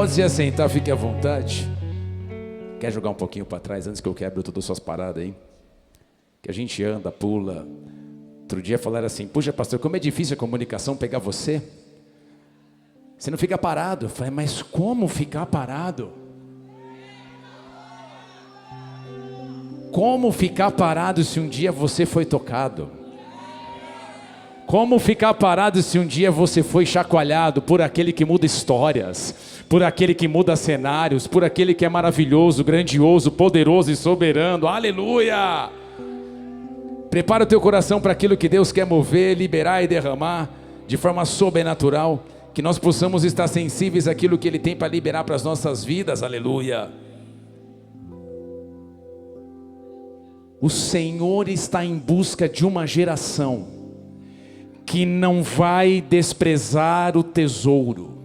Pode se assentar, fique à vontade. Quer jogar um pouquinho para trás antes que eu quebre todas as suas paradas aí? Que a gente anda, pula. Outro dia falaram assim: puxa, pastor, como é difícil a comunicação pegar você. Você não fica parado. Eu falei: mas como ficar parado? Como ficar parado se um dia você foi tocado? Como ficar parado se um dia você foi chacoalhado por aquele que muda histórias, por aquele que muda cenários, por aquele que é maravilhoso, grandioso, poderoso e soberano? Aleluia! Prepara o teu coração para aquilo que Deus quer mover, liberar e derramar de forma sobrenatural, que nós possamos estar sensíveis àquilo que Ele tem para liberar para as nossas vidas. Aleluia! O Senhor está em busca de uma geração que não vai desprezar o tesouro.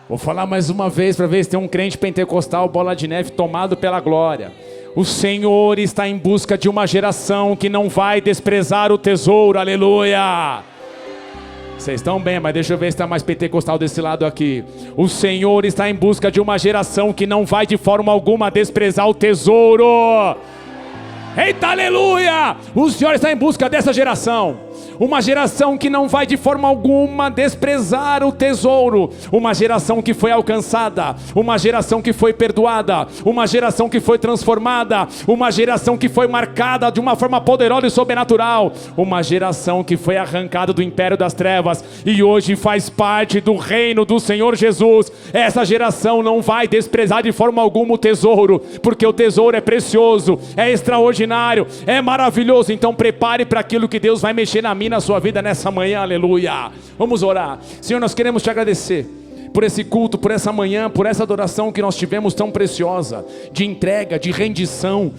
Vou falar mais uma vez para ver se tem um crente pentecostal, bola de neve, tomado pela glória. O Senhor está em busca de uma geração que não vai desprezar o tesouro. Aleluia! Vocês estão bem, mas deixa eu ver se está mais pentecostal desse lado aqui. O Senhor está em busca de uma geração que não vai de forma alguma desprezar o tesouro. Eita, aleluia! O Senhor está em busca dessa geração. Uma geração que não vai de forma alguma desprezar o tesouro. Uma geração que foi alcançada. Uma geração que foi perdoada. Uma geração que foi transformada. Uma geração que foi marcada de uma forma poderosa e sobrenatural. Uma geração que foi arrancada do império das trevas e hoje faz parte do reino do Senhor Jesus. Essa geração não vai desprezar de forma alguma o tesouro, porque o tesouro é precioso, é extraordinário, é maravilhoso. Então prepare para aquilo que Deus vai mexer na minha, na sua vida nessa manhã. Aleluia! Vamos orar. Senhor, nós queremos te agradecer por esse culto, por essa manhã, por essa adoração que nós tivemos tão preciosa, de entrega, de rendição.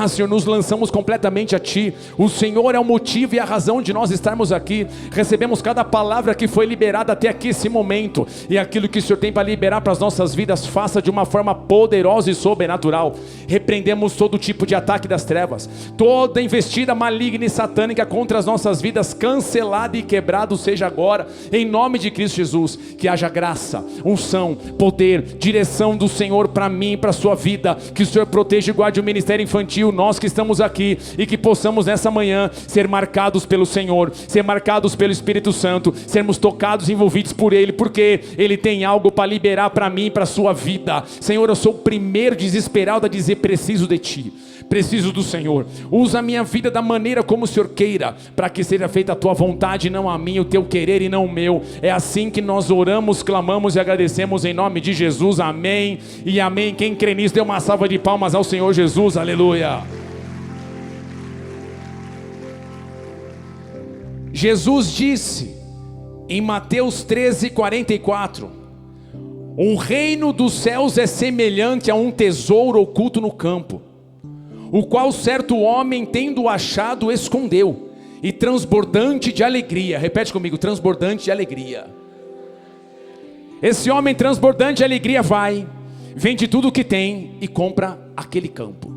Senhor, nos lançamos completamente a Ti. O Senhor é o motivo e a razão de nós estarmos aqui. Recebemos cada palavra que foi liberada até aqui esse momento, e aquilo que o Senhor tem para liberar para as nossas vidas, faça de uma forma poderosa e sobrenatural. Repreendemos todo tipo de ataque das trevas, toda investida maligna e satânica contra as nossas vidas, cancelada e quebrado seja agora, em nome de Cristo Jesus. Que haja graça, unção, poder, direção do Senhor para mim e para a sua vida. Que o Senhor proteja e guarde o ministério infantil, nós que estamos aqui, e que possamos nessa manhã ser marcados pelo Senhor, ser marcados pelo Espírito Santo, sermos tocados e envolvidos por Ele, porque Ele tem algo para liberar para mim e para a sua vida. Senhor, eu sou o primeiro desesperado a dizer: preciso de Ti, preciso do Senhor. Usa a minha vida da maneira como o Senhor queira, para que seja feita a Tua vontade, não a minha, o Teu querer e não o meu. É assim que nós oramos, clamamos e agradecemos em nome de Jesus. Amém e amém. Quem crê nisso, dê uma salva de palmas ao Senhor Jesus. Aleluia. Jesus disse em Mateus 13:44: o reino dos céus é semelhante a um tesouro oculto no campo, o qual certo homem, tendo achado, escondeu, e transbordante de alegria. Repete comigo: transbordante de alegria. Esse homem transbordante de alegria vai, vende tudo o que tem e compra aquele campo.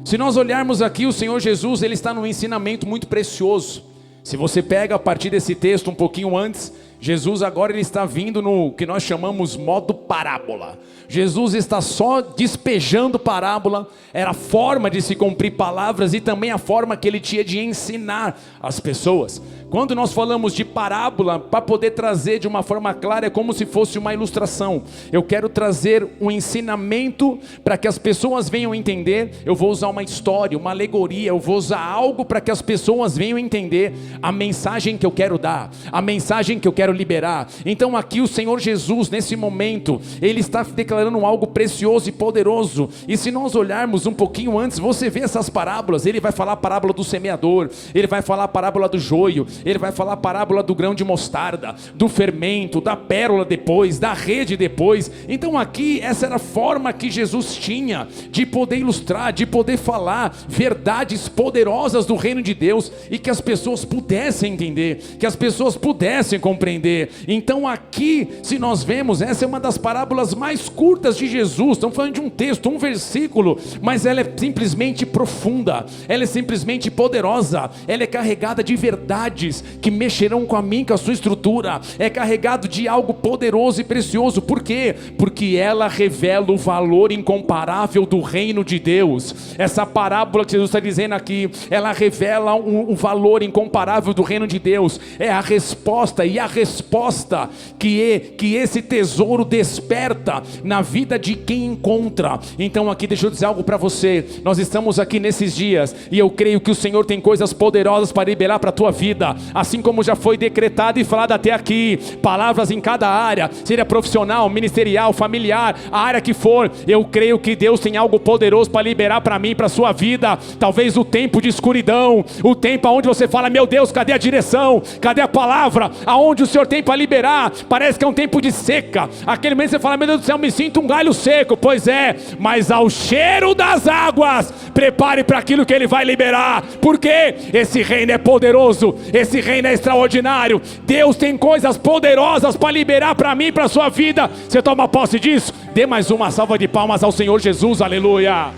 Se nós olharmos aqui, o Senhor Jesus, Ele está num ensinamento muito precioso. Se você pega a partir desse texto um pouquinho antes, Jesus agora ele está vindo no que nós chamamos modo parábola. Jesus está só despejando parábola. Era a forma de se cumprir palavras e também a forma que ele tinha de ensinar as pessoas. Quando nós falamos de parábola, para poder trazer de uma forma clara, é como se fosse uma ilustração. Eu quero trazer um ensinamento para que as pessoas venham entender. Eu vou usar uma história, uma alegoria, eu vou usar algo para que as pessoas venham entender a mensagem que eu quero dar, a mensagem que eu quero liberar. Então aqui o Senhor Jesus, nesse momento, Ele está declarando algo precioso e poderoso. E se nós olharmos um pouquinho antes, você vê essas parábolas. Ele vai falar a parábola do semeador, Ele vai falar a parábola do joio, Ele vai falar a parábola do grão de mostarda, do fermento, da pérola depois, da rede depois. Então aqui essa era a forma que Jesus tinha de poder ilustrar, de poder falar verdades poderosas do reino de Deus, e que as pessoas pudessem entender, que as pessoas pudessem compreender. entender. Então aqui, se nós vemos, essa é uma das parábolas mais curtas de Jesus. Estamos falando de um texto, um versículo, mas ela é simplesmente profunda, ela é simplesmente poderosa, ela é carregada de verdades que mexerão com a mim, com a sua estrutura, é carregado de algo poderoso e precioso. Por quê? Porque ela revela o valor incomparável do reino de Deus. Essa parábola que Jesus está dizendo aqui, ela revela um valor incomparável do reino de Deus. É a resposta, e a resposta que esse tesouro desperta na vida de quem encontra. Então aqui deixa eu dizer algo para você. Nós estamos aqui nesses dias, e eu creio que o Senhor tem coisas poderosas para liberar para a tua vida, assim como já foi decretado e falado até aqui, palavras em cada área, seja profissional, ministerial, familiar, a área que for. Eu creio que Deus tem algo poderoso para liberar para mim, para a sua vida. Talvez o tempo de escuridão, o tempo onde você fala, meu Deus, cadê a direção, cadê a palavra, aonde o Senhor tem para liberar, parece que é um tempo de seca, aquele momento você fala, meu Deus do céu, me sinto um galho seco. Pois é, mas ao cheiro das águas, prepare para aquilo que Ele vai liberar, porque esse reino é poderoso, esse reino é extraordinário. Deus tem coisas poderosas para liberar para mim, para a sua vida. Você toma posse disso? Dê mais uma salva de palmas ao Senhor Jesus, aleluia.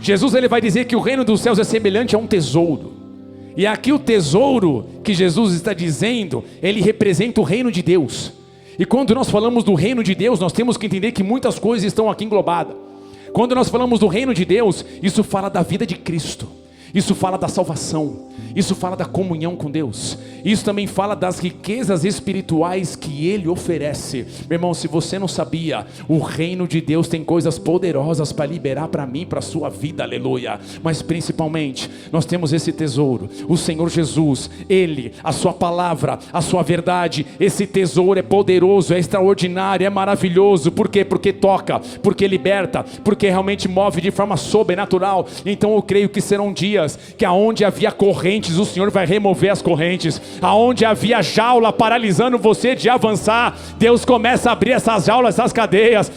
Jesus, ele vai dizer que o reino dos céus é semelhante a um tesouro, e aqui o tesouro que Jesus está dizendo, ele representa o reino de Deus. E quando nós falamos do reino de Deus, nós temos que entender que muitas coisas estão aqui englobadas. Quando nós falamos do reino de Deus, isso fala da vida de Cristo, isso fala da salvação, isso fala da comunhão com Deus, isso também fala das riquezas espirituais que Ele oferece. Meu irmão, se você não sabia, o reino de Deus tem coisas poderosas para liberar para mim, para a sua vida, aleluia. Mas principalmente, nós temos esse tesouro, o Senhor Jesus, Ele, a sua palavra, a sua verdade. Esse tesouro é poderoso, é extraordinário, é maravilhoso. Por quê? Porque toca, porque liberta, porque realmente move de forma sobrenatural. Então eu creio que serão dias que aonde havia correntes, o Senhor vai remover as correntes. Aonde havia jaula paralisando você de avançar, Deus começa a abrir essas jaulas, essas cadeias.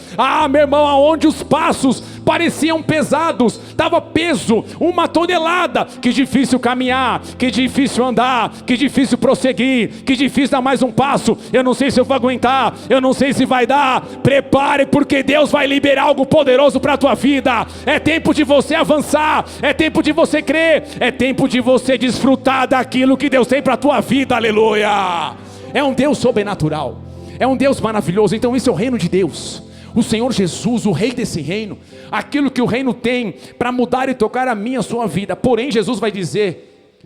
Meu irmão, aonde os passos pareciam pesados, estava peso, 1 tonelada, que difícil caminhar, que difícil andar, que difícil prosseguir, que difícil dar mais um passo, eu não sei se eu vou aguentar, eu não sei se vai dar. Prepare, porque Deus vai liberar algo poderoso para a tua vida. É tempo de você avançar, é tempo de você crer, é tempo de você desfrutar daquilo que Deus tem para a tua vida, aleluia. É um Deus sobrenatural, é um Deus maravilhoso. Então isso é o reino de Deus, o Senhor Jesus, o rei desse reino, aquilo que o reino tem para mudar e tocar a minha, a sua vida. Porém Jesus vai dizer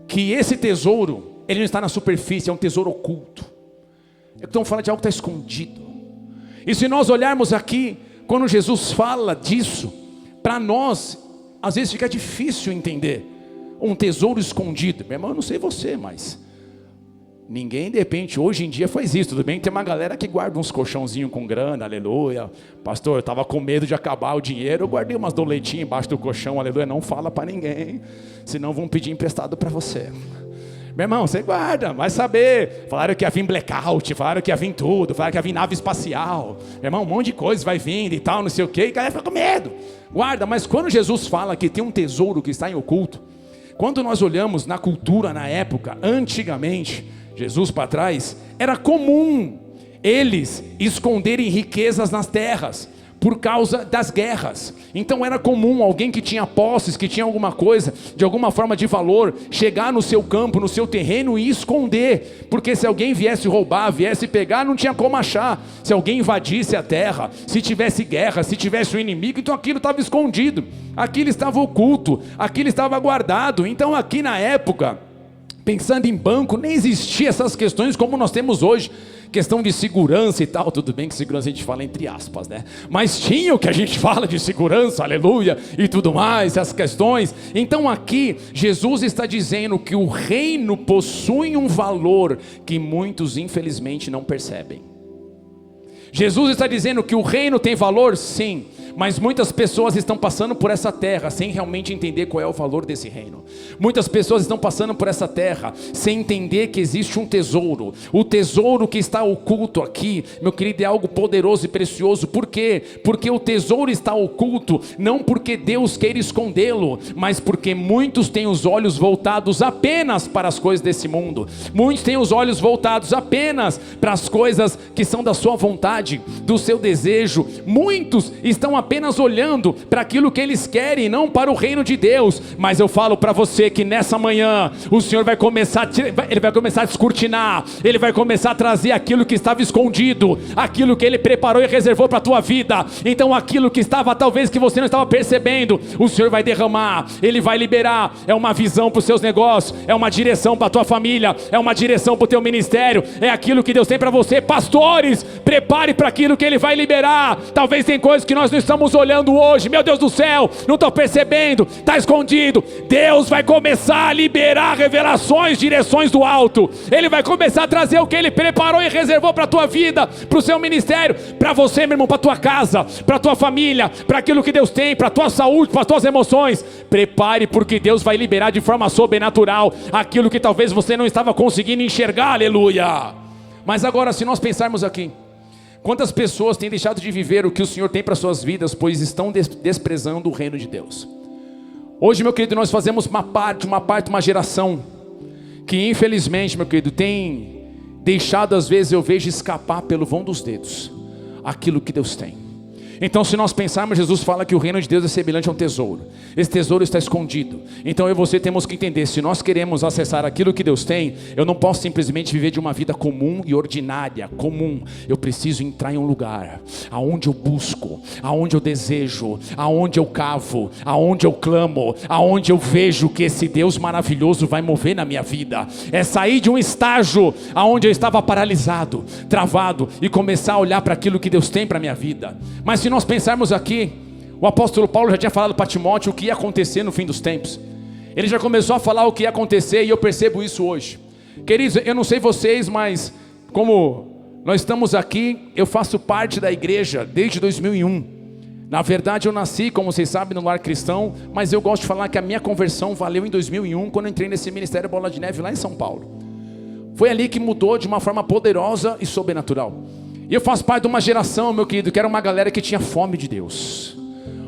que esse tesouro, ele não está na superfície, é um tesouro oculto. Então fala de algo que está escondido. E se nós olharmos aqui, quando Jesus fala disso, para nós às vezes fica difícil entender um tesouro escondido. Meu irmão, eu não sei você, mas ninguém de repente hoje em dia faz isso. Tudo bem que tem uma galera que guarda uns colchãozinhos com grana, aleluia. Pastor, eu estava com medo de acabar o dinheiro, eu guardei umas doletinhas embaixo do colchão, aleluia. Não fala para ninguém, senão vão pedir emprestado para você. Meu irmão, você guarda, vai saber. Falaram que ia vir blackout, falaram que ia vir tudo, falaram que ia vir nave espacial. Meu irmão, um monte de coisa vai vindo e tal, não sei o que, e a galera fica com medo. Guarda, mas quando Jesus fala que tem um tesouro que está em oculto, quando nós olhamos na cultura, na época, antigamente, Jesus para trás, era comum eles esconderem riquezas nas terras, por causa das guerras. Então era comum alguém que tinha posses, que tinha alguma coisa, de alguma forma de valor, chegar no seu campo, no seu terreno e esconder, porque se alguém viesse roubar, viesse pegar, não tinha como achar. Se alguém invadisse a terra, se tivesse guerra, se tivesse um inimigo, então aquilo estava escondido, aquilo estava oculto, aquilo estava guardado. Então aqui na época, pensando em banco, nem existia essas questões como nós temos hoje, questão de segurança e tal. Tudo bem que segurança a gente fala entre aspas, né? Mas tinha o que a gente fala de segurança, aleluia, e tudo mais, essas questões. Então aqui, Jesus está dizendo que o reino possui um valor que muitos infelizmente não percebem. Jesus está dizendo que o reino tem valor? Sim, Mas muitas pessoas estão passando por essa terra sem realmente entender qual é o valor desse reino. Muitas pessoas estão passando por essa terra sem entender que existe um tesouro. O tesouro que está oculto aqui, meu querido, é algo poderoso e precioso. Por quê? Porque o tesouro está oculto, não porque Deus queira escondê-lo, mas porque muitos têm os olhos voltados apenas para as coisas desse mundo. Muitos têm os olhos voltados apenas para as coisas que são da sua vontade, do seu desejo. Muitos estão apenas olhando para aquilo que eles querem, não para o reino de Deus. Mas eu falo para você que nessa manhã o Senhor vai começar a descortinar, Ele vai começar a trazer aquilo que estava escondido, aquilo que Ele preparou e reservou para a tua vida. Então aquilo que estava, talvez que você não estava percebendo, o Senhor vai derramar, Ele vai liberar. É uma visão para os seus negócios, é uma direção para a tua família, é uma direção para o teu ministério, é aquilo que Deus tem para você. Pastores, prepare para aquilo que Ele vai liberar. Talvez tem coisas que nós não estamos olhando hoje, meu Deus do céu, não estou percebendo, está escondido. Deus vai começar a liberar revelações, direções do alto. Ele vai começar a trazer o que Ele preparou e reservou para a tua vida, para o seu ministério, para você, meu irmão, para a tua casa, para a tua família, para aquilo que Deus tem, para a tua saúde, para as tuas emoções. Prepare, porque Deus vai liberar de forma sobrenatural aquilo que talvez você não estava conseguindo enxergar. Aleluia. Mas agora, se nós pensarmos aqui, quantas pessoas têm deixado de viver o que o Senhor tem para suas vidas, pois estão desprezando o reino de Deus? Hoje, meu querido, nós fazemos uma geração que infelizmente, meu querido, tem deixado, às vezes eu vejo escapar pelo vão dos dedos aquilo que Deus tem. Então, se nós pensarmos, Jesus fala que o reino de Deus é semelhante a um tesouro. Esse tesouro está escondido. Então eu e você temos que entender, se nós queremos acessar aquilo que Deus tem, eu não posso simplesmente viver de uma vida comum e ordinária, comum. Eu preciso entrar em um lugar aonde eu busco, aonde eu desejo, aonde eu cavo, aonde eu clamo, aonde eu vejo que esse Deus maravilhoso vai mover na minha vida. É sair de um estágio aonde eu estava paralisado, travado, e começar a olhar para aquilo que Deus tem para a minha vida. Mas se nós pensarmos aqui, o apóstolo Paulo já tinha falado para Timóteo o que ia acontecer no fim dos tempos. Ele já começou a falar o que ia acontecer, e eu percebo isso hoje. Queridos, eu não sei vocês, mas como nós estamos aqui, eu faço parte da igreja desde 2001. Na verdade eu nasci, como vocês sabem, no lar cristão, mas eu gosto de falar que a minha conversão valeu em 2001, quando eu entrei nesse ministério Bola de Neve lá em São Paulo. Foi ali que mudou de uma forma poderosa e sobrenatural. E eu faço parte de uma geração, meu querido, que era uma galera que tinha fome de Deus,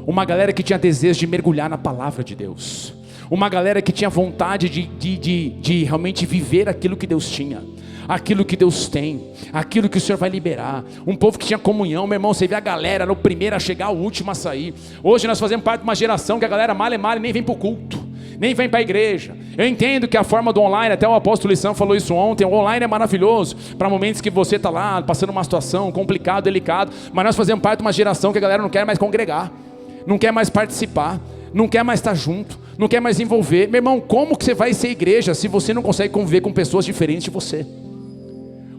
uma galera que tinha desejo de mergulhar na palavra de Deus, uma galera que tinha vontade de realmente viver aquilo que Deus tinha, aquilo que Deus tem, aquilo que o Senhor vai liberar. Um povo que tinha comunhão, meu irmão, você vê a galera, era o primeiro a chegar, o último a sair. Hoje nós fazemos parte de uma geração que a galera male nem vem para o culto, nem vem para a igreja. Eu entendo que a forma do online, até o apóstolo Lissão falou isso ontem, o online é maravilhoso para momentos que você está lá passando uma situação complicada, delicada, mas nós fazemos parte de uma geração que a galera não quer mais congregar, não quer mais participar, não quer mais estar junto, não quer mais envolver. Meu irmão, como que você vai ser igreja se você não consegue conviver com pessoas diferentes de você?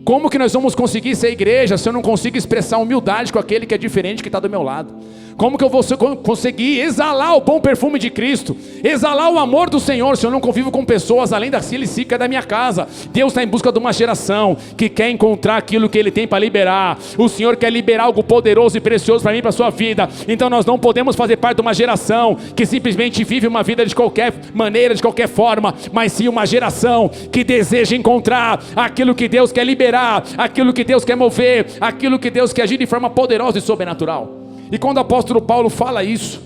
Como que nós vamos conseguir ser igreja se eu não consigo expressar humildade com aquele que é diferente, que está do meu lado? Como que eu vou conseguir exalar o bom perfume de Cristo, exalar o amor do Senhor, se eu não convivo com pessoas além da silícia da minha casa? Deus está em busca de uma geração que quer encontrar aquilo que Ele tem para liberar. O Senhor quer liberar algo poderoso e precioso para mim, para a sua vida. Então nós não podemos fazer parte de uma geração que simplesmente vive uma vida de qualquer maneira, de qualquer forma, mas sim uma geração que deseja encontrar aquilo que Deus quer liberar, aquilo que Deus quer mover, aquilo que Deus quer agir de forma poderosa e sobrenatural. E quando o apóstolo Paulo fala isso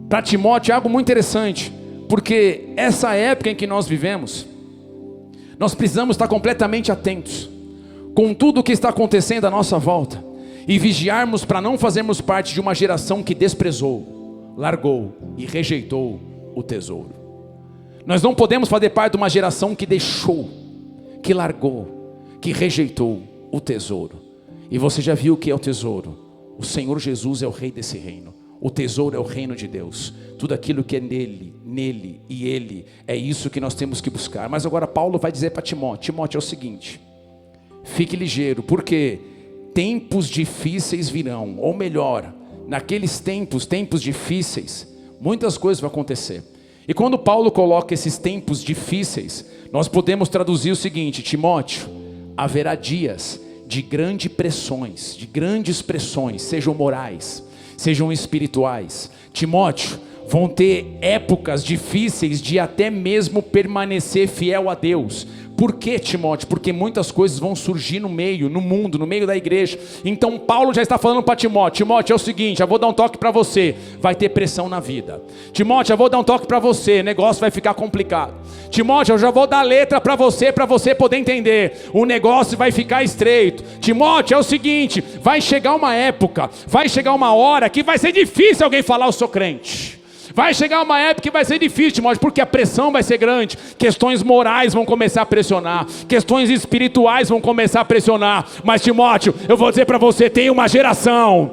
para Timóteo, é algo muito interessante, porque essa época em que nós vivemos, nós precisamos estar completamente atentos com tudo o que está acontecendo à nossa volta, e vigiarmos para não fazermos parte de uma geração que desprezou, largou e rejeitou o tesouro. Nós não podemos fazer parte de uma geração que deixou, que largou, que rejeitou o tesouro. E você já viu o que é o tesouro? O Senhor Jesus é o rei desse reino. O tesouro é o reino de Deus. Tudo aquilo que é nele e Ele, é isso que nós temos que buscar. Mas agora Paulo vai dizer para Timóteo: Timóteo, é o seguinte, fique ligeiro, porque tempos difíceis virão. Ou melhor, naqueles tempos difíceis, muitas coisas vão acontecer. E quando Paulo coloca esses tempos difíceis, nós podemos traduzir o seguinte: Timóteo, haverá dias de grandes pressões, sejam morais, sejam espirituais. Timóteo, vão ter épocas difíceis de até mesmo permanecer fiel a Deus. Por que, Timóteo? Porque muitas coisas vão surgir no meio, no mundo, no meio da igreja. Então Paulo já está falando para Timóteo: Timóteo, é o seguinte, eu vou dar um toque para você, vai ter pressão na vida. Timóteo, eu vou dar um toque para você, o negócio vai ficar complicado. Timóteo, eu já vou dar letra para você poder entender, o negócio vai ficar estreito. Timóteo, é o seguinte, vai chegar uma época, vai chegar uma hora que vai ser difícil alguém falar eu sou crente. Vai chegar uma época que vai ser difícil, Timóteo, porque a pressão vai ser grande. Questões morais vão começar a pressionar, questões espirituais vão começar a pressionar. Mas Timóteo, eu vou dizer para você, tem uma geração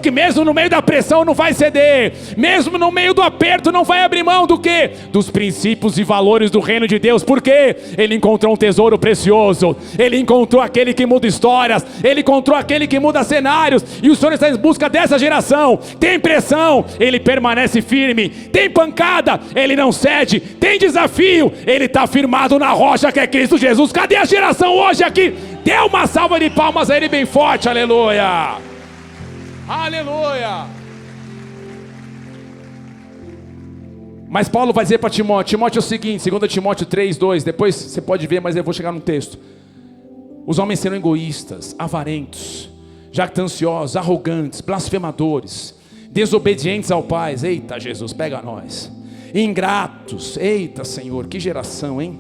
que mesmo no meio da pressão não vai ceder, mesmo no meio do aperto não vai abrir mão do quê? Dos princípios e valores do reino de Deus. Por quê? Ele encontrou um tesouro precioso, ele encontrou aquele que muda histórias, ele encontrou aquele que muda cenários, e o Senhor está em busca dessa geração. Tem pressão, ele permanece firme. Tem pancada, ele não cede. Tem desafio, ele está firmado na rocha que é Cristo Jesus. Cadê a geração hoje aqui? Dê uma salva de palmas a ele bem forte, aleluia, aleluia. Mas Paulo vai dizer para Timóteo: Timóteo, é o seguinte, 2 Timóteo 3:2, depois você pode ver, mas eu vou chegar no texto. Os homens serão egoístas, avarentos, jactanciosos, arrogantes, blasfemadores, desobedientes ao Pai. Eita Jesus, pega nós. Ingratos. Eita Senhor, que geração, hein?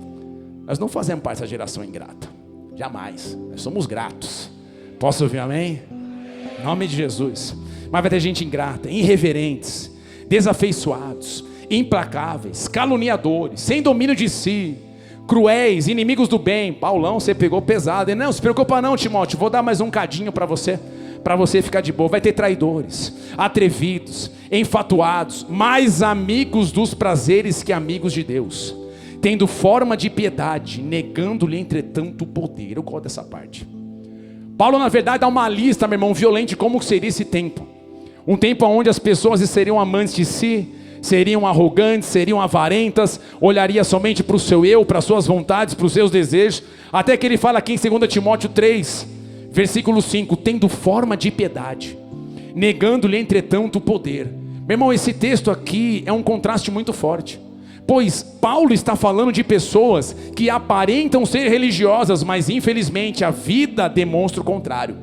Nós não fazemos parte dessa geração ingrata, jamais. Nós somos gratos. Posso ouvir amém? Em nome de Jesus. Mas vai ter gente ingrata, irreverentes, desafeiçoados, implacáveis, caluniadores, sem domínio de si, cruéis, inimigos do bem. Paulão, você pegou pesado. E não se preocupa não, Timóteo, vou dar mais um cadinho para você ficar de boa. Vai ter traidores, atrevidos, enfatuados, mais amigos dos prazeres que amigos de Deus, tendo forma de piedade, negando-lhe entretanto o poder. Eu gosto dessa parte. Paulo na verdade dá uma lista, meu irmão, violenta de como seria esse tempo. Um tempo onde as pessoas seriam amantes de si, seriam arrogantes, seriam avarentas, olharia somente para o seu eu, para as suas vontades, para os seus desejos. Até que ele fala aqui em 2 Timóteo 3, versículo 5, tendo forma de piedade, negando-lhe entretanto o poder. Meu irmão, esse texto aqui é um contraste muito forte, pois Paulo está falando de pessoas que aparentam ser religiosas, mas infelizmente a vida demonstra o contrário.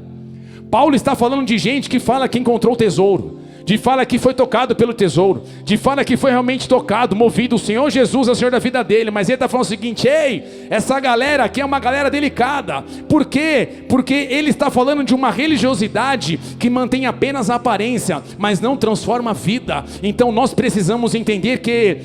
Paulo está falando de gente que fala que encontrou o tesouro, de fala que foi tocado pelo tesouro, de fala que foi realmente tocado, movido, o Senhor Jesus é o Senhor da vida dele. Mas ele está falando o seguinte: ei, essa galera aqui é uma galera delicada. Por quê? Porque ele está falando de uma religiosidade que mantém apenas a aparência, mas não transforma a vida. Então nós precisamos entender que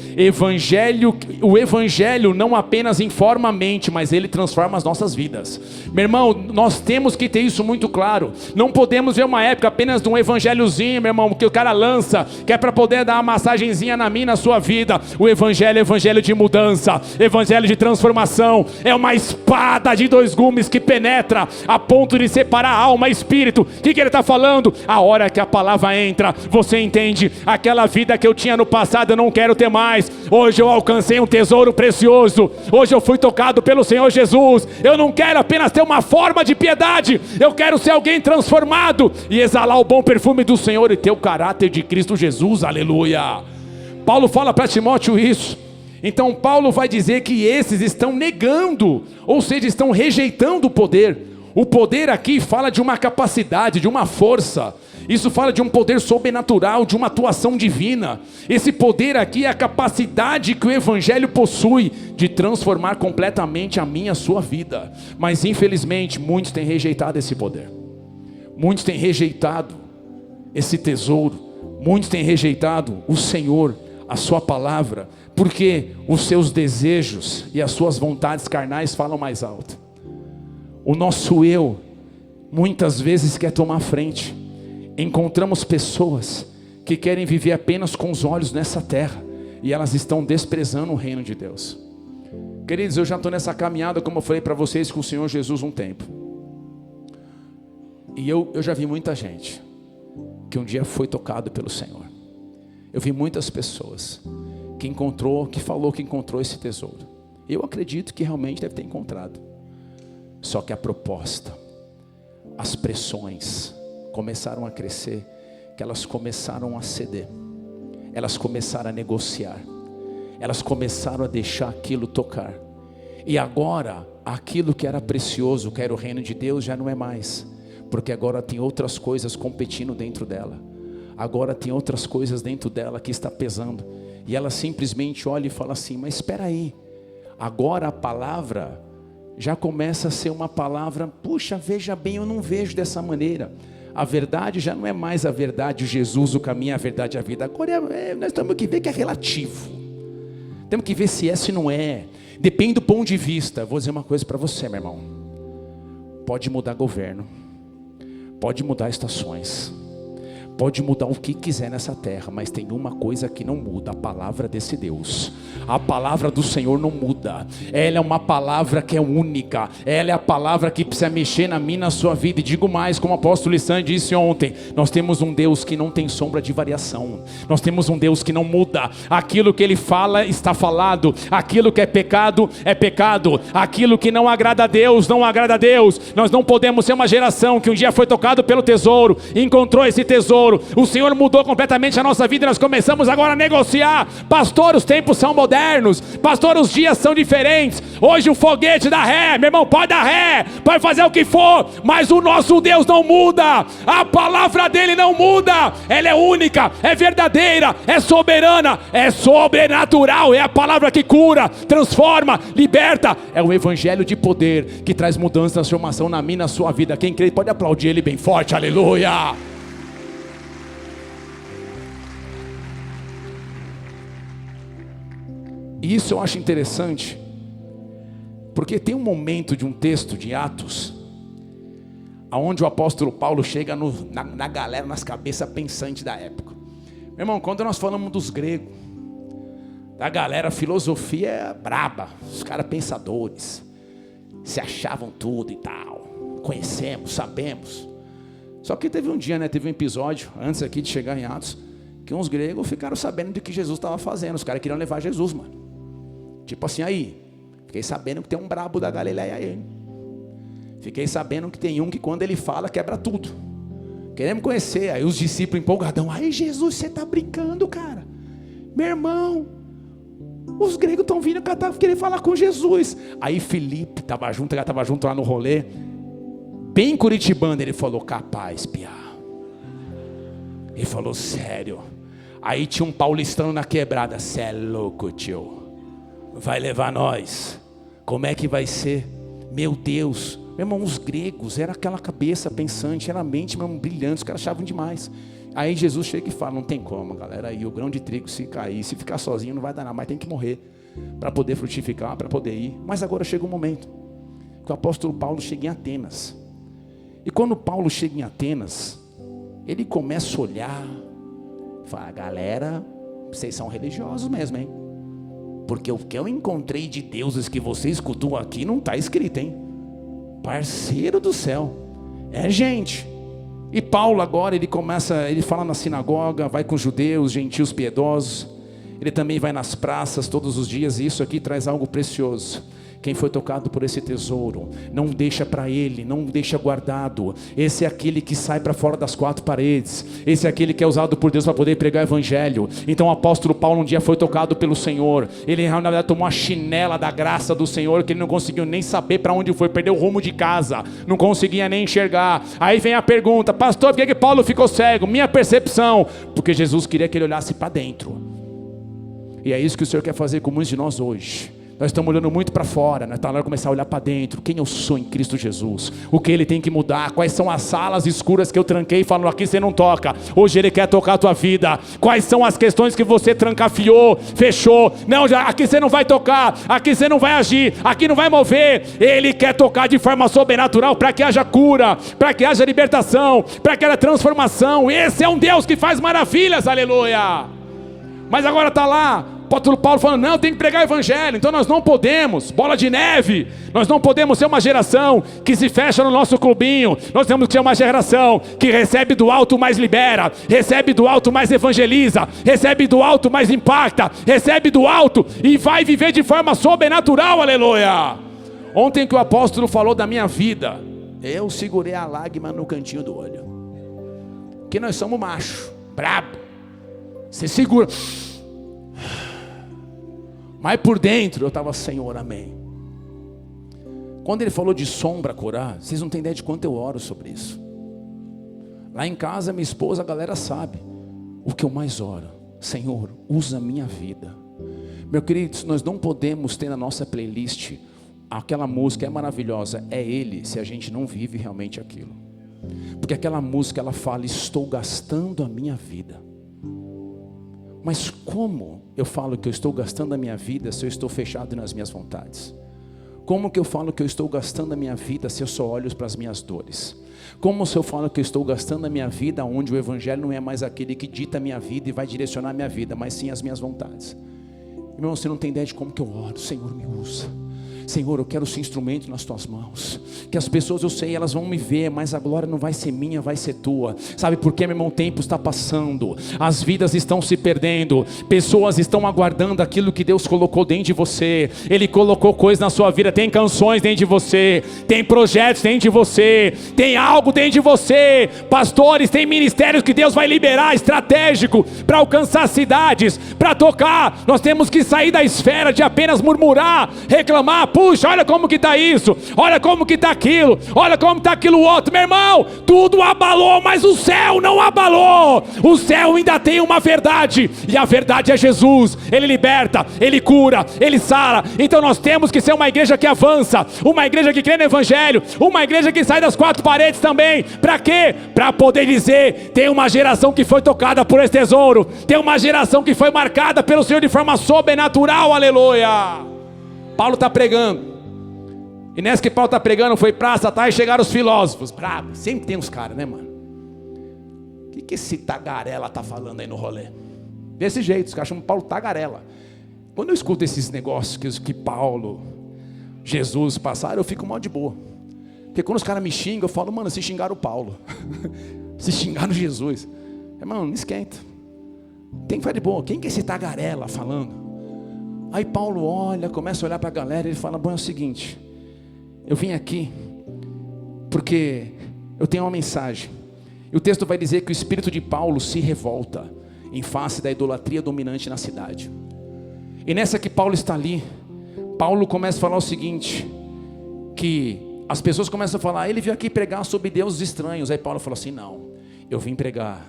o evangelho não apenas informa a mente, mas ele transforma as nossas vidas. Meu irmão, nós temos que ter isso muito claro. Não podemos ver uma época apenas de um evangelhozinho, meu irmão, que o cara lança, que é para poder dar uma massagenzinha na minha, na sua vida. O evangelho é evangelho de mudança, evangelho de transformação. É uma espada de 2 gumes que penetra a ponto de separar alma e espírito. O que ele está falando? A hora que a palavra entra, você entende: aquela vida que eu tinha no passado eu não quero ter mais. Hoje eu alcancei um tesouro precioso, hoje eu fui tocado pelo Senhor Jesus. Eu não quero apenas ter uma forma de piedade, eu quero ser alguém transformado e exalar o bom perfume do Senhor e ter o caráter de Cristo Jesus, aleluia. Paulo fala para Timóteo isso. Então Paulo vai dizer que esses estão negando, ou seja, estão rejeitando o poder. O poder aqui fala de uma capacidade, de uma força. Isso fala de um poder sobrenatural, de uma atuação divina. Esse poder aqui é a capacidade que o evangelho possui de transformar completamente a minha, a sua vida. Mas infelizmente muitos têm rejeitado esse poder. Muitos têm rejeitado esse tesouro. Muitos têm rejeitado o Senhor, a sua palavra, porque os seus desejos e as suas vontades carnais falam mais alto. O nosso eu muitas vezes quer tomar frente. Encontramos pessoas que querem viver apenas com os olhos nessa terra, e elas estão desprezando o reino de Deus. Queridos, eu já estou nessa caminhada, como eu falei para vocês, com o Senhor Jesus um tempo. E eu já vi muita gente que um dia foi tocado pelo Senhor. Eu vi muitas pessoas que falou que encontrou esse tesouro. Eu acredito que realmente deve ter encontrado. Só que a proposta, as pressões, começaram a crescer, que elas começaram a ceder, elas começaram a negociar, elas começaram a deixar aquilo tocar. E agora, aquilo que era precioso, que era o reino de Deus, já não é mais, porque agora tem outras coisas competindo dentro dela. Agora tem outras coisas dentro dela que está pesando. E ela simplesmente olha e fala assim: mas espera aí, agora a palavra já começa a ser uma palavra, puxa, veja bem, eu não vejo dessa maneira. A verdade já não é mais a verdade, Jesus, o caminho, a verdade, a vida. Agora nós temos que ver que é relativo. Temos que ver se é, se não é. Depende do ponto de vista. Vou dizer uma coisa para você, meu irmão. Pode mudar governo, pode mudar estações, pode mudar o que quiser nessa terra, mas tem uma coisa que não muda: a palavra desse Deus. A palavra do Senhor não muda. Ela é uma palavra que é única. Ela é a palavra que precisa mexer na minha, na sua vida. E digo mais, como o apóstolo Lissandro disse ontem, nós temos um Deus que não tem sombra de variação. Nós temos um Deus que não muda. Aquilo que Ele fala, está falado. Aquilo que é pecado, é pecado. Aquilo que não agrada a Deus, não agrada a Deus. Nós não podemos ser uma geração que um dia foi tocado pelo tesouro, encontrou esse tesouro. O Senhor mudou completamente a nossa vida e nós começamos agora a negociar. Pastor, os tempos são modernos. Pastor, os dias são diferentes. Hoje o foguete dá ré, meu irmão, pode dar ré, pode fazer o que for, mas o nosso Deus não muda. A palavra dele não muda. Ela é única, é verdadeira, é soberana, é sobrenatural. É a palavra que cura, transforma, liberta. É o evangelho de poder que traz mudança, transformação na minha, na sua vida. Quem crê pode aplaudir ele bem forte, aleluia. E isso eu acho interessante, porque tem um momento de um texto de Atos, onde o apóstolo Paulo chega na galera, nas cabeças pensantes da época. Meu irmão, quando nós falamos dos gregos, da galera, a filosofia é braba, os caras pensadores, se achavam tudo e tal, conhecemos, sabemos. Só que teve um dia, teve um episódio, antes aqui de chegar em Atos, que uns gregos ficaram sabendo do que Jesus estava fazendo. Os caras queriam levar Jesus, mano. Tipo assim, aí, fiquei sabendo que tem um brabo da Galileia aí. Fiquei sabendo que tem um que quando ele fala quebra tudo. Queremos conhecer. Aí os discípulos empolgadão: aí Jesus, você está brincando, cara? Meu irmão, os gregos estão vindo querer falar com Jesus. Aí Felipe estava junto, lá no rolê, bem curitibano. Ele falou: capaz, piá. Ele falou: sério. Aí tinha um paulistano na quebrada: cê é louco, tio, vai levar nós? Como é que vai ser? Meu Deus. Meu irmão, os gregos, era aquela cabeça pensante, era a mente mesmo brilhante, os caras achavam demais. Aí Jesus chega e fala: não tem como, galera, aí o grão de trigo se cair, se ficar sozinho não vai dar nada, mas tem que morrer para poder frutificar, para poder ir. Mas agora chega um momento que o apóstolo Paulo chega em Atenas. E quando Paulo chega em Atenas, ele começa a olhar, fala: galera, vocês são religiosos mesmo, hein? Porque o que eu encontrei de deuses que você escutou aqui não está escrito, hein? Parceiro do céu, é gente. E Paulo agora, ele fala na sinagoga, vai com judeus, gentios piedosos. Ele também vai nas praças todos os dias, e isso aqui traz algo precioso. Quem foi tocado por esse tesouro, não deixa para ele, não deixa guardado. Esse é aquele que sai para fora das quatro paredes. Esse é aquele que é usado por Deus para poder pregar o evangelho. Então o apóstolo Paulo um dia foi tocado pelo Senhor. Ele na verdade tomou a chinela da graça do Senhor, que ele não conseguiu nem saber para onde foi, perdeu o rumo de casa, não conseguia nem enxergar. Aí vem a pergunta: pastor, por que Paulo ficou cego? Minha percepção, porque Jesus queria que ele olhasse para dentro. E é isso que o Senhor quer fazer com muitos de nós hoje. Nós estamos olhando muito para fora, nós está na hora de começar a olhar para dentro. Quem eu sou em Cristo Jesus? O que Ele tem que mudar? Quais são as salas escuras que eu tranquei e falo: aqui você não toca? Hoje Ele quer tocar a tua vida. Quais são as questões que você trancafiou, fechou? Não, aqui você não vai tocar, aqui você não vai agir, aqui não vai mover. Ele quer tocar de forma sobrenatural para que haja cura, para que haja libertação, para que haja transformação. Esse é um Deus que faz maravilhas, aleluia. Mas agora está lá o apóstolo Paulo falando: não, tem que pregar o evangelho. Então nós não podemos, bola de neve, nós não podemos ser uma geração que se fecha no nosso clubinho. Nós temos que ser uma geração que recebe do alto, mais libera, recebe do alto, mais evangeliza, recebe do alto, mais impacta, recebe do alto e vai viver de forma sobrenatural, aleluia. Ontem que o apóstolo falou da minha vida, eu segurei a lágrima no cantinho do olho. Porque nós somos macho, brabo. Você segura. Mas por dentro eu estava, Senhor, amém. Quando ele falou de sombra curar, vocês não têm ideia de quanto eu oro sobre isso. Lá em casa, minha esposa, a galera sabe. O que eu mais oro, Senhor, usa a minha vida. Meu querido, nós não podemos ter na nossa playlist aquela música é maravilhosa, é Ele, se a gente não vive realmente aquilo. Porque aquela música ela fala, estou gastando a minha vida. Mas como eu falo que eu estou gastando a minha vida se eu estou fechado nas minhas vontades? Como que eu falo que eu estou gastando a minha vida se eu só olho para as minhas dores? Como se eu falo que eu estou gastando a minha vida onde o Evangelho não é mais aquele que dita a minha vida e vai direcionar a minha vida, mas sim as minhas vontades? Irmão, você não tem ideia de como que eu oro. Senhor, me usa. Senhor, eu quero ser instrumento nas tuas mãos. Que as pessoas, eu sei, elas vão me ver, mas a glória não vai ser minha, vai ser tua. Sabe por quê, meu irmão? O tempo está passando, as vidas estão se perdendo, pessoas estão aguardando aquilo que Deus colocou dentro de você. Ele colocou coisas na sua vida, tem canções dentro de você, tem projetos dentro de você, tem algo dentro de você. Pastores, tem ministérios que Deus vai liberar, estratégico, para alcançar cidades, para tocar. Nós temos que sair da esfera de apenas murmurar, reclamar. Puxa, olha como que está isso, olha como que está aquilo, olha como está aquilo outro. Meu irmão, tudo abalou, mas o céu não abalou. O céu ainda tem uma verdade, e a verdade é Jesus. Ele liberta, Ele cura, Ele sara. Então nós temos que ser uma igreja que avança, uma igreja que crê no Evangelho, uma igreja que sai das quatro paredes também. Para quê? Para poder dizer, tem uma geração que foi tocada por esse tesouro, tem uma geração que foi marcada pelo Senhor de forma sobrenatural, aleluia. Paulo está pregando, e nessa que Paulo está pregando, foi praça, tá, e chegaram os filósofos, bravo, sempre tem uns caras, né, mano? O que esse tagarela está falando aí no rolê? Desse jeito, os caras chamam Paulo tagarela. Quando eu escuto esses negócios que Paulo, Jesus passaram, eu fico mal de boa. Porque quando os caras me xingam, eu falo, mano, se xingaram o Paulo, se xingaram Jesus. Irmão, não esquenta, tem que ficar de boa. Quem que é esse tagarela falando? Aí Paulo olha, começa a olhar para a galera e ele fala, bom, é o seguinte, eu vim aqui porque eu tenho uma mensagem. E o texto vai dizer que o espírito de Paulo se revolta em face da idolatria dominante na cidade. E nessa que Paulo está ali, Paulo começa a falar o seguinte, que as pessoas começam a falar, ele veio aqui pregar sobre deuses estranhos. Aí Paulo falou assim, não, eu vim pregar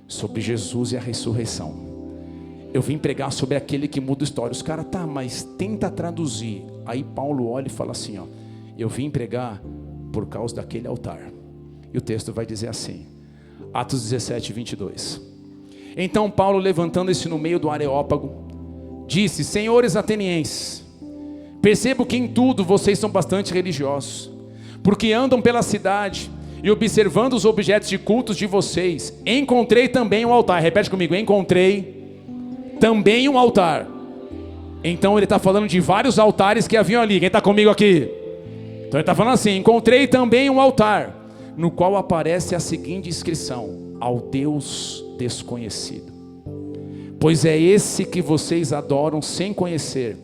sobre Jesus e a ressurreição. Eu vim pregar sobre aquele que muda a história. Os caras, tá, mas tenta traduzir. Aí Paulo olha e fala assim, ó, eu vim pregar por causa daquele altar. E o texto vai dizer assim, Atos 17, 22. Então Paulo, levantando-se no meio do Areópago, disse, senhores atenienses, percebo que em tudo vocês são bastante religiosos, porque andam pela cidade e observando os objetos de cultos de vocês, encontrei também um altar. Repete comigo, encontrei também um altar. Então ele está falando de vários altares que haviam ali. Quem está comigo aqui? Então ele está falando assim, encontrei também um altar, no qual aparece a seguinte inscrição, ao Deus desconhecido. Pois é esse que vocês adoram sem conhecer,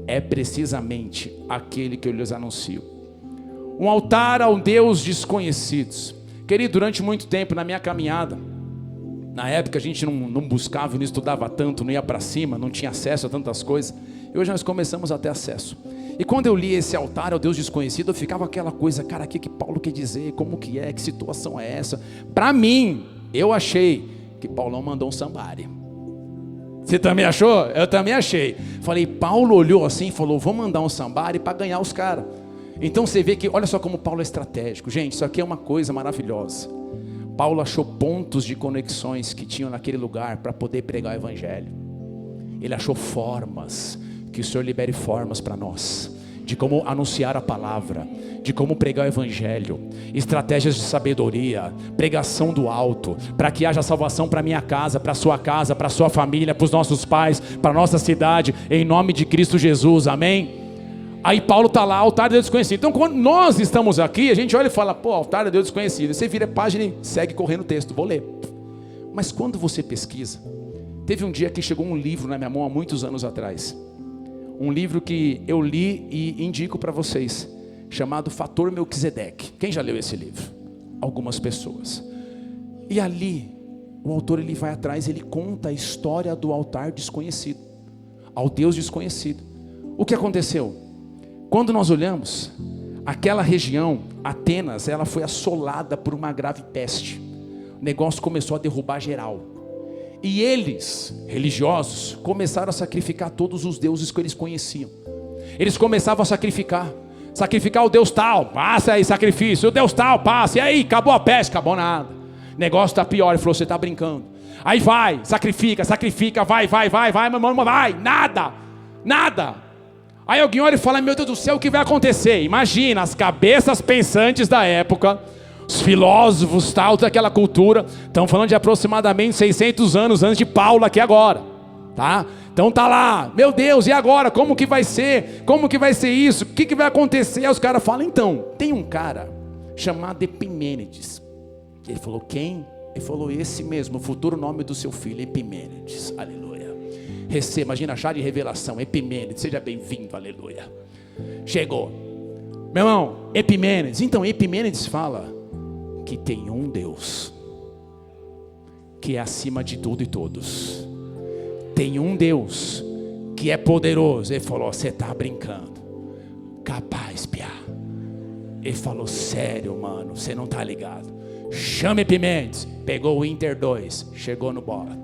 é precisamente aquele que eu lhes anuncio. Um altar ao Deus desconhecidos. Querido, durante muito tempo na minha caminhada, na época a gente não buscava, não estudava tanto, não ia para cima, não tinha acesso a tantas coisas. E hoje nós começamos a ter acesso. E quando eu li esse altar ao Deus desconhecido, eu ficava aquela coisa, cara, o que Paulo quer dizer? Como que é? Que situação é essa? Para mim, eu achei que Paulão mandou um somebody. Você também achou? Eu também achei. Falei, Paulo olhou assim e falou, vou mandar um somebody para ganhar os caras. Então você vê que, olha só como Paulo é estratégico. Gente, isso aqui é uma coisa maravilhosa. Paulo achou pontos de conexões que tinham naquele lugar para poder pregar o Evangelho. Ele achou formas, que o Senhor libere formas para nós, de como anunciar a palavra, de como pregar o Evangelho, estratégias de sabedoria, pregação do alto, para que haja salvação para minha casa, para sua casa, para sua família, para os nossos pais, para nossa cidade, em nome de Cristo Jesus, amém? Aí Paulo está lá, altar de Deus desconhecido. Então quando nós estamos aqui, a gente olha e fala, pô, altar de Deus desconhecido. Você vira a página e segue correndo o texto, vou ler. Mas quando você pesquisa, teve um dia que chegou um livro na minha mão há muitos anos atrás. Um livro que eu li e indico para vocês, chamado Fator Melquisedeque. Quem já leu esse livro? Algumas pessoas. E ali o autor ele vai atrás, ele conta a história do altar desconhecido, ao Deus desconhecido. O que aconteceu? Quando nós olhamos, aquela região, Atenas, ela foi assolada por uma grave peste. O negócio começou a derrubar geral. E eles, religiosos, começaram a sacrificar todos os deuses que eles conheciam. Eles começavam a sacrificar o Deus tal, passa aí sacrifício, o Deus tal, passa, e aí, acabou a peste, acabou nada. O negócio está pior, ele falou, você está brincando. Aí vai, sacrifica, vai, meu irmão, vai, nada. Aí alguém olha e fala, meu Deus do céu, o que vai acontecer? Imagina, as cabeças pensantes da época, os filósofos tal, daquela cultura, estão falando de aproximadamente 600 anos antes de Paulo aqui agora, tá? Então tá lá, meu Deus, e agora? Como que vai ser? Como que vai ser isso? O que vai acontecer? Aí os caras falam, então, tem um cara chamado Epimênides. Ele falou, quem? Ele falou, esse mesmo, o futuro nome do seu filho, Epimênides, aleluia. Receba, imagina, chá de revelação, Epimênides, seja bem-vindo, aleluia. Chegou, meu irmão, Epimênides. Então Epimênides fala que tem um Deus, que é acima de tudo e todos. Tem um Deus que é poderoso. Ele falou, você está brincando, capaz, piá. Ele falou, sério, mano, você não está ligado. Chama Epimênides. Pegou o Inter 2, chegou no bola.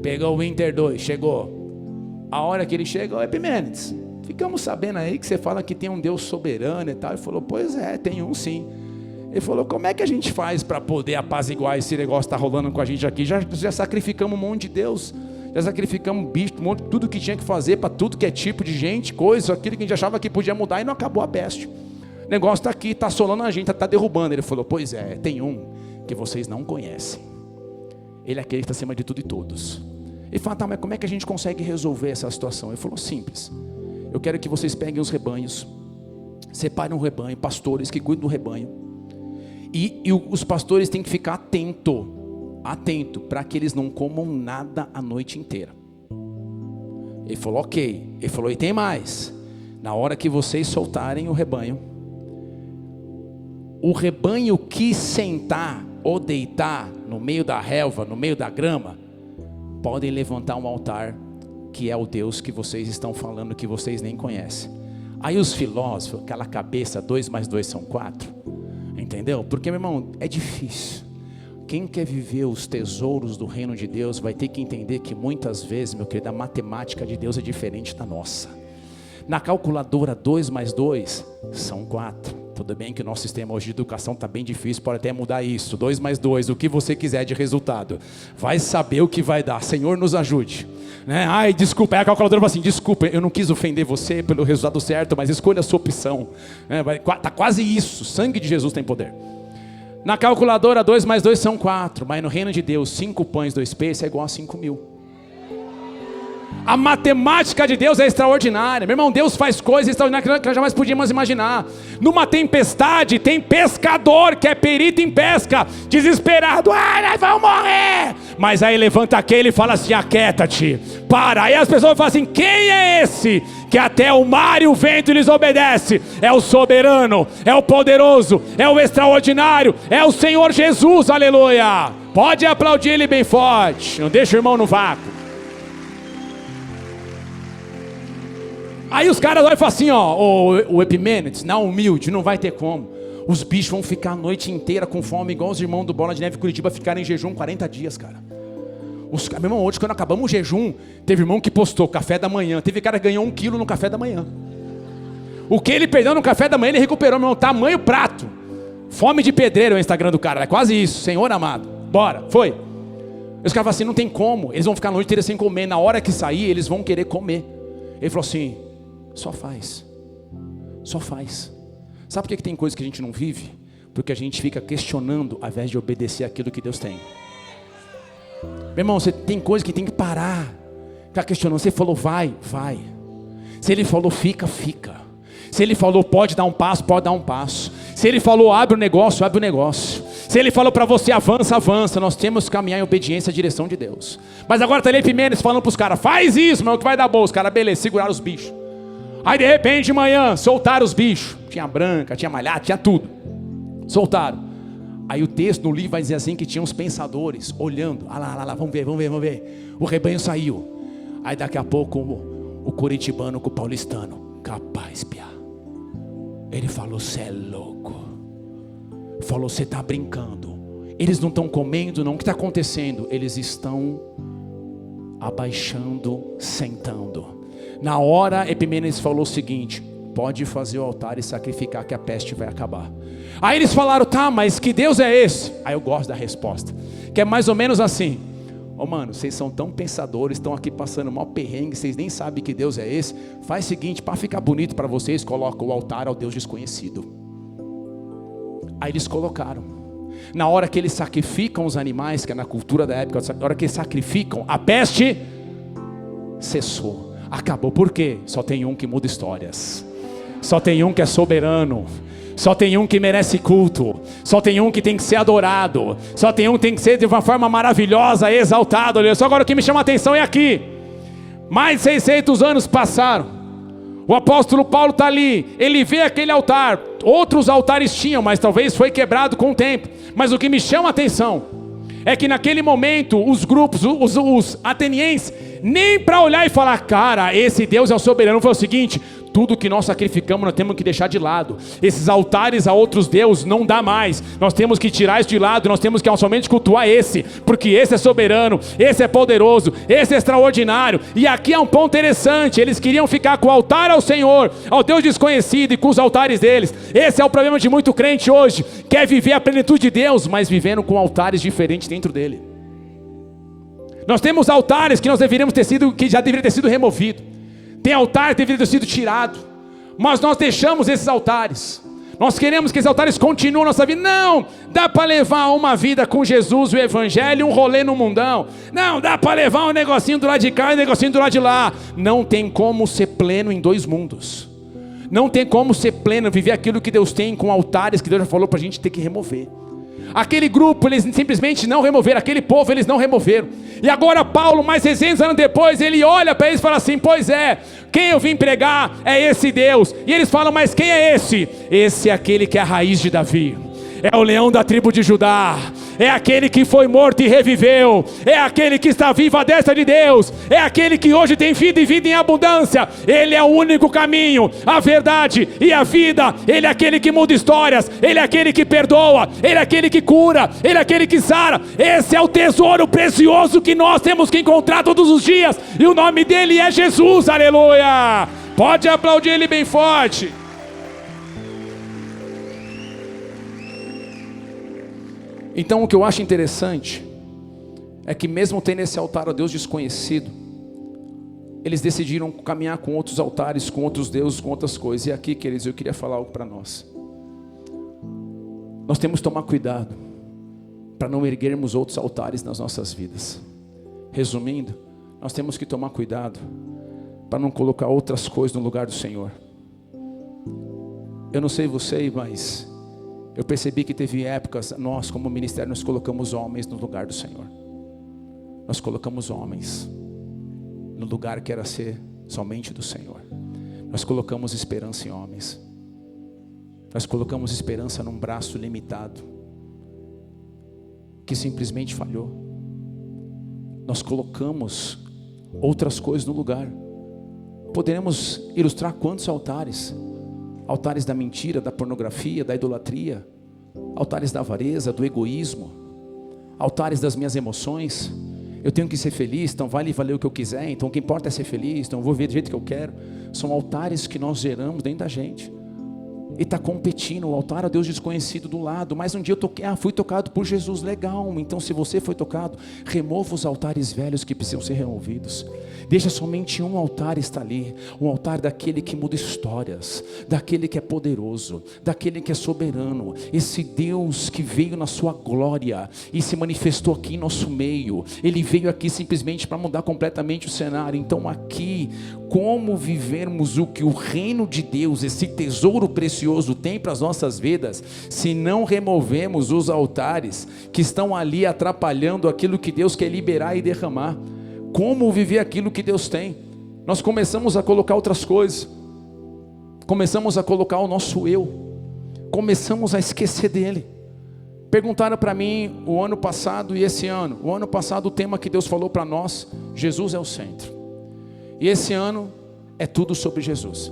Pegou o Inter 2, chegou. A hora que ele chegou, Epimênides, ficamos sabendo aí que você fala que tem um Deus soberano e tal. Ele falou, pois é, tem um sim. Ele falou, como é que a gente faz para poder apaziguar esse negócio que está rolando com a gente aqui? Já sacrificamos um monte de Deus, já sacrificamos bicho, tudo que tinha que fazer para tudo que é tipo de gente, coisa, aquilo que a gente achava que podia mudar e não acabou a peste. O negócio está aqui, está assolando a gente, está derrubando. Ele falou, pois é, tem um que vocês não conhecem. Ele é aquele que está acima de tudo e todos. Ele falou, tá, mas como é que a gente consegue resolver essa situação? Ele falou, simples. Eu quero que vocês peguem os rebanhos, separem um rebanho, pastores que cuidam do rebanho. E os pastores têm que ficar atento, para que eles não comam nada a noite inteira. Ele falou, ok. Ele falou, e tem mais. Na hora que vocês soltarem o rebanho que sentar ou deitar no meio da relva, no meio da grama, podem levantar um altar, que é o Deus que vocês estão falando, que vocês nem conhecem. Aí os filósofos, aquela cabeça, 2 mais 2 são 4, entendeu? Porque, meu irmão, é difícil. Quem quer viver os tesouros do reino de Deus vai ter que entender que muitas vezes, meu querido, a matemática de Deus é diferente da nossa. Na calculadora 2 mais 2 são 4. Tudo bem que o nosso sistema hoje de educação está bem difícil, pode até mudar isso. 2 mais 2, o que você quiser de resultado. Vai saber o que vai dar. Senhor, nos ajude. Né? Ai, desculpa. Aí a calculadora fala assim, desculpa, eu não quis ofender você pelo resultado certo, mas escolha a sua opção. Está quase isso. O sangue de Jesus tem poder. Na calculadora 2 mais 2 são 4. Mas no reino de Deus, 5 pães, 2 peixes é igual a 5.000. A matemática de Deus é extraordinária. Meu irmão, Deus faz coisas extraordinárias que nós jamais podíamos imaginar. Numa tempestade, tem pescador que é perito em pesca, desesperado, nós vamos morrer. Mas aí levanta aquele e fala assim, aquieta-te, para. Aí as pessoas falam assim, quem é esse? Que até o mar e o vento lhes obedece. É o soberano, é o poderoso, é o extraordinário, é o Senhor Jesus, aleluia. Pode aplaudir ele bem forte, não deixa o irmão no vácuo. Aí os caras olham e falam assim, o Epimênides, na humilde, não vai ter como. Os bichos vão ficar a noite inteira com fome, igual os irmãos do Bola de Neve Curitiba ficaram em jejum 40 dias, cara. Meu irmão, hoje quando acabamos o jejum, teve irmão que postou café da manhã, teve cara que ganhou 1 quilo no café da manhã. O que ele perdeu no café da manhã, ele recuperou, meu irmão, tamanho prato. Fome de pedreiro é o Instagram do cara, é quase isso, Senhor amado. Bora, foi. Os caras falam assim, não tem como, eles vão ficar a noite inteira sem comer, na hora que sair, eles vão querer comer. Ele falou assim, só faz. Sabe por que tem coisa que a gente não vive? Porque a gente fica questionando ao invés de obedecer aquilo que Deus tem. Meu irmão, você tem coisa que tem que parar, ficar questionando. Você falou vai. Se ele falou fica. Se ele falou pode dar um passo, pode dar um passo. Se ele falou abre o negócio, abre o negócio. Se ele falou para você avança. Nós temos que caminhar em obediência à direção de Deus. Mas agora está ali Epimênides falando para os caras, faz isso, meu, que vai dar bom. Os caras, beleza, seguraram os bichos. Aí de repente de manhã, soltaram os bichos. Tinha branca, tinha malhado, tinha tudo. Soltaram. Aí o texto no livro vai dizer assim, que tinha uns pensadores olhando, lá, vamos ver, o rebanho saiu. Aí daqui a pouco o curitibano com o paulistano, capaz, piá, ele falou, cê é louco, falou, você está brincando, eles não estão comendo não, o que está acontecendo? Eles estão abaixando, sentando. Na hora Epimênides falou o seguinte, pode fazer o altar e sacrificar que a peste vai acabar. Aí eles falaram, tá, mas que Deus é esse? Aí eu gosto da resposta, que é mais ou menos assim, mano, vocês são tão pensadores, estão aqui passando mal perrengue, vocês nem sabem que Deus é esse. Faz o seguinte, para ficar bonito para vocês, coloca o altar ao Deus desconhecido. Aí eles colocaram. Na hora que eles sacrificam os animais, que é na cultura da época, na hora que eles sacrificam, a peste cessou, acabou. Por quê? Só tem um que muda histórias, só tem um que é soberano, só tem um que merece culto, só tem um que tem que ser adorado, só tem um que tem que ser de uma forma maravilhosa, exaltado. Olha só, agora o que me chama a atenção é aqui, mais de 600 anos passaram, o apóstolo Paulo está ali, ele vê aquele altar, outros altares tinham, mas talvez foi quebrado com o tempo, mas o que me chama a atenção é que naquele momento os grupos, os atenienses, nem para olhar e falar, cara, esse Deus é o soberano, foi o seguinte, tudo que nós sacrificamos nós temos que deixar de lado, esses altares a outros deuses não dá mais, nós temos que tirar isso de lado, nós temos que somente cultuar esse, porque esse é soberano, esse é poderoso, esse é extraordinário. E aqui é um ponto interessante, eles queriam ficar com o altar ao Senhor, ao Deus desconhecido e com os altares deles. Esse é o problema de muito crente hoje, quer viver a plenitude de Deus, mas vivendo com altares diferentes dentro dele. Nós temos altares que nós deveríamos ter sido, que já deveria ter sido removido. Tem altares que deveriam ter sido tirados, mas nós deixamos esses altares. Nós queremos que esses altares continuem na nossa vida. Não, dá para levar uma vida com Jesus, o evangelho, um rolê no mundão. Não, dá para levar um negocinho do lado de cá e um negocinho do lado de lá. Não tem como ser pleno em dois mundos. Não tem como ser pleno, viver aquilo que Deus tem com altares que Deus já falou para a gente ter que remover. Aquele grupo eles simplesmente não removeram, aquele povo eles não removeram. E agora Paulo, mais 600 anos depois, ele olha para eles e fala assim, pois é, quem eu vim pregar é esse Deus. E eles falam, mas quem é esse? Esse é aquele que é a raiz de Davi, é o leão da tribo de Judá, é aquele que foi morto e reviveu, é aquele que está vivo à destra de Deus, é aquele que hoje tem vida e vida em abundância. Ele é o único caminho, a verdade e a vida. Ele é aquele que muda histórias, ele é aquele que perdoa, ele é aquele que cura, ele é aquele que sara. Esse é o tesouro precioso que nós temos que encontrar todos os dias, e o nome dele é Jesus, aleluia. Pode aplaudir ele bem forte. Então o que eu acho interessante é que mesmo tendo esse altar a Deus desconhecido, eles decidiram caminhar com outros altares, com outros deuses, com outras coisas. E aqui, queridos, eu queria falar algo para nós. Nós temos que tomar cuidado para não erguermos outros altares nas nossas vidas. Resumindo, nós temos que tomar cuidado para não colocar outras coisas no lugar do Senhor. Eu não sei você, mas eu percebi que teve épocas, nós como ministério, nós colocamos homens no lugar do Senhor. Nós colocamos homens no lugar que era ser somente do Senhor. Nós colocamos esperança em homens. Nós colocamos esperança num braço limitado, que simplesmente falhou. Nós colocamos outras coisas no lugar. Poderemos ilustrar quantos altares? Altares da mentira, da pornografia, da idolatria, altares da avareza, do egoísmo, altares das minhas emoções. Eu tenho que ser feliz, então vai valer o que eu quiser, então o que importa é ser feliz, então eu vou ver do jeito que eu quero. São altares que nós geramos dentro da gente. E está competindo, o altar a Deus desconhecido do lado. Mas um dia eu fui tocado por Jesus, legal. Então se você foi tocado, remova os altares velhos que precisam ser removidos. Deixa somente um altar estar ali, um altar daquele que muda histórias, daquele que é poderoso, daquele que é soberano, esse Deus que veio na sua glória e se manifestou aqui em nosso meio. Ele veio aqui simplesmente para mudar completamente o cenário. Então aqui, como vivermos o que o reino de Deus, esse tesouro precioso tem para as nossas vidas, se não removemos os altares que estão ali atrapalhando aquilo que Deus quer liberar e derramar? Como viver aquilo que Deus tem? Nós começamos a colocar outras coisas, começamos a colocar o nosso eu, começamos a esquecer dele. Perguntaram para mim o ano passado e esse ano. O ano passado o tema que Deus falou para nós: Jesus é o centro. E esse ano é tudo sobre Jesus.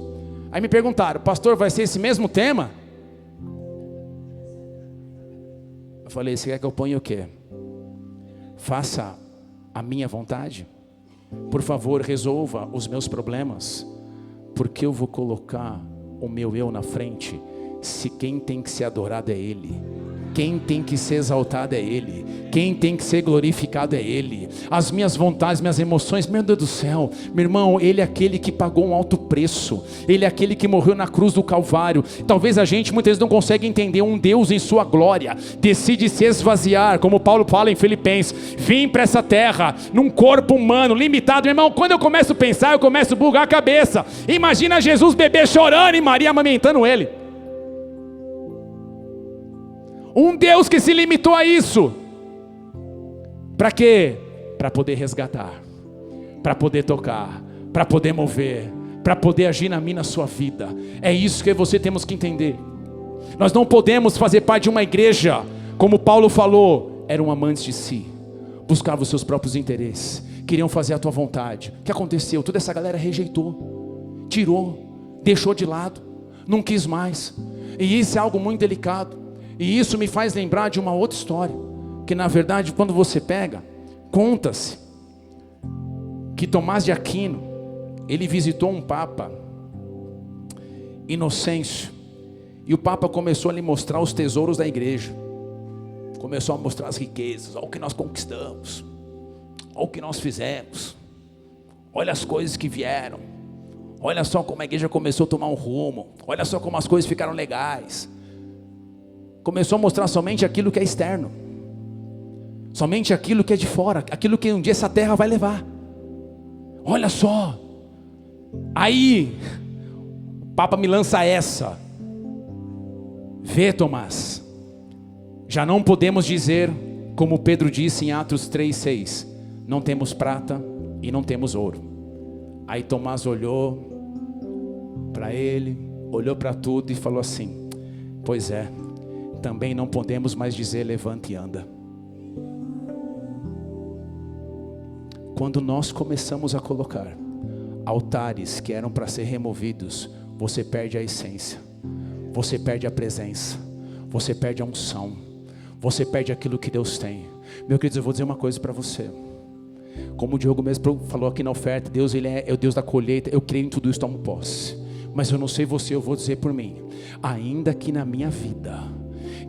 Aí me perguntaram: pastor, vai ser esse mesmo tema? Eu falei: você quer que eu ponha o quê? Faça a minha vontade? Por favor, resolva os meus problemas. Porque eu vou colocar o meu eu na frente, se quem tem que ser adorado é Ele, quem tem que ser exaltado é Ele, quem tem que ser glorificado é Ele. As minhas vontades, minhas emoções, meu Deus do céu, meu irmão, Ele é aquele que pagou um alto preço, Ele é aquele que morreu na cruz do Calvário. Talvez a gente muitas vezes não consiga entender. Um Deus em sua glória decide se esvaziar, como Paulo fala em Filipenses: vim para essa terra num corpo humano limitado. Meu irmão, quando eu começo a pensar, eu começo a bugar a cabeça. Imagina Jesus bebê chorando e Maria amamentando Ele. Um Deus que se limitou a isso. Para quê? Para poder resgatar, para poder tocar, para poder mover, para poder agir na minha, na sua vida. É isso que você temos que entender. Nós não podemos fazer parte de uma igreja, como Paulo falou, eram amantes de si, buscavam os seus próprios interesses, queriam fazer a tua vontade. O que aconteceu? Toda essa galera rejeitou, tirou, deixou de lado, não quis mais. E isso é algo muito delicado. E isso me faz lembrar de uma outra história, que na verdade quando você pega, conta-se que Tomás de Aquino, ele visitou um Papa, Inocêncio, e o Papa começou a lhe mostrar os tesouros da igreja, começou a mostrar as riquezas. Olha o que nós conquistamos, olha o que nós fizemos, olha as coisas que vieram, olha só como a igreja começou a tomar um rumo, olha só como as coisas ficaram legais. Começou a mostrar somente aquilo que é externo, somente aquilo que é de fora, aquilo que um dia essa terra vai levar. Olha só. Aí o Papa me lança essa: vê, Tomás, já não podemos dizer como Pedro disse em Atos 3:6, não temos prata e não temos ouro. Aí Tomás olhou para ele, olhou para tudo e falou assim: pois é, também não podemos mais dizer levante e anda. Quando nós começamos a colocar altares que eram para ser removidos, você perde a essência, você perde a presença, você perde a unção, você perde aquilo que Deus tem. Meu querido, eu vou dizer uma coisa para você. Como o Diogo mesmo falou aqui na oferta, Deus, Ele é o Deus da colheita. Eu creio em tudo isso, tomo posse. Mas eu não sei você, eu vou dizer por mim. Ainda que na minha vida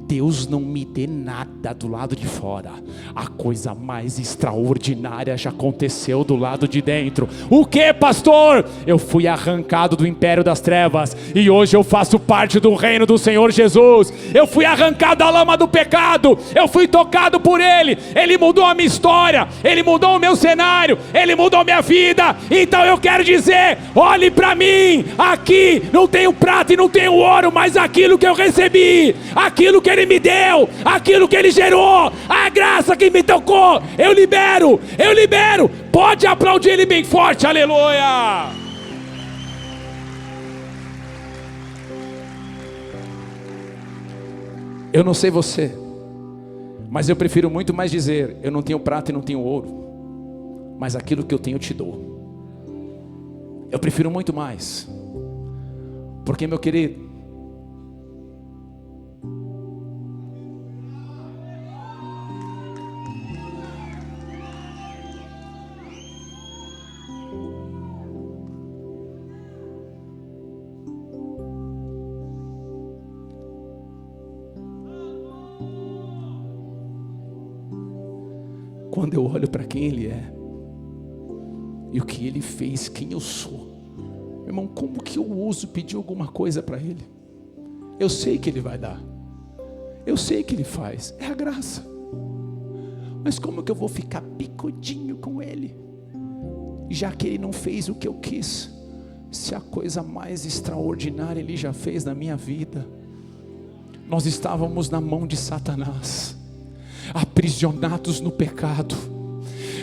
Deus não me dê nada do lado de fora, a coisa mais extraordinária já aconteceu do lado de dentro. O que, pastor? Eu fui arrancado do império das trevas e hoje eu faço parte do reino do Senhor Jesus. Eu fui arrancado da lama do pecado, eu fui tocado por Ele. Ele mudou a minha história, Ele mudou o meu cenário, Ele mudou a minha vida. Então eu quero dizer, olhe para mim. Aqui não tenho prata e não tenho ouro, mas aquilo que eu recebi, aquilo que Ele me deu, aquilo que Ele gerou, a graça que me tocou, eu libero. Pode aplaudir Ele bem forte, aleluia. Eu não sei você, mas eu prefiro muito mais dizer, eu não tenho prata e não tenho ouro, mas aquilo que eu tenho eu te dou. Eu prefiro muito mais, porque, meu querido, quando eu olho para quem Ele é e o que Ele fez, quem eu sou, meu irmão, como que eu ouso pedir alguma coisa para Ele? Eu sei que Ele vai dar, eu sei que Ele faz, é a graça, mas como que eu vou ficar picudinho com Ele, já que Ele não fez o que eu quis, se a coisa mais extraordinária Ele já fez na minha vida? Nós estávamos na mão de Satanás, aprisionados no pecado,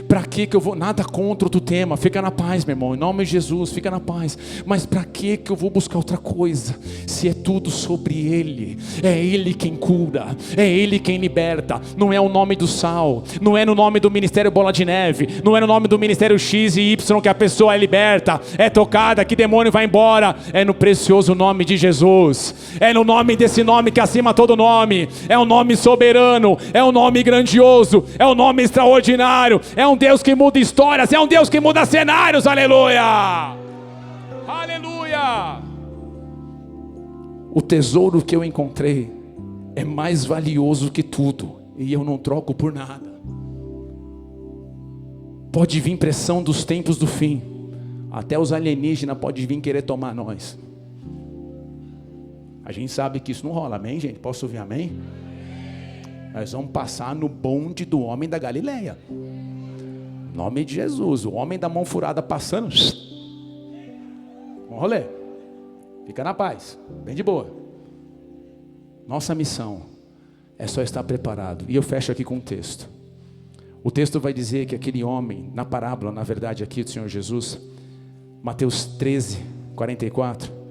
Para que eu vou, nada contra outro tema, fica na paz, meu irmão, em nome de Jesus, fica na paz. Mas para que eu vou buscar outra coisa, se é tudo sobre Ele? É Ele quem cura, é Ele quem liberta. Não é o nome do sal, não é no nome do ministério Bola de Neve, não é no nome do ministério X e Y que a pessoa é liberta, é tocada, que demônio vai embora. É no precioso nome de Jesus, é no nome desse nome que acima todo nome, é um nome soberano, é um nome grandioso, é um nome extraordinário, é um Deus que muda histórias, é um Deus que muda cenários. Aleluia, aleluia. O tesouro que eu encontrei é mais valioso que tudo, e eu não troco por nada. Pode vir pressão dos tempos do fim, até os alienígenas podem vir querer tomar nós. A gente sabe que isso não rola, amém, gente? Posso ouvir amém? Nós vamos passar no bonde do homem da Galileia, em nome de Jesus. O homem da mão furada passando, vamos rolê, fica na paz, bem de boa. Nossa missão é só estar preparado. E eu fecho aqui com um texto. O texto vai dizer que aquele homem, na parábola, na verdade aqui do Senhor Jesus, Mateus 13, 44,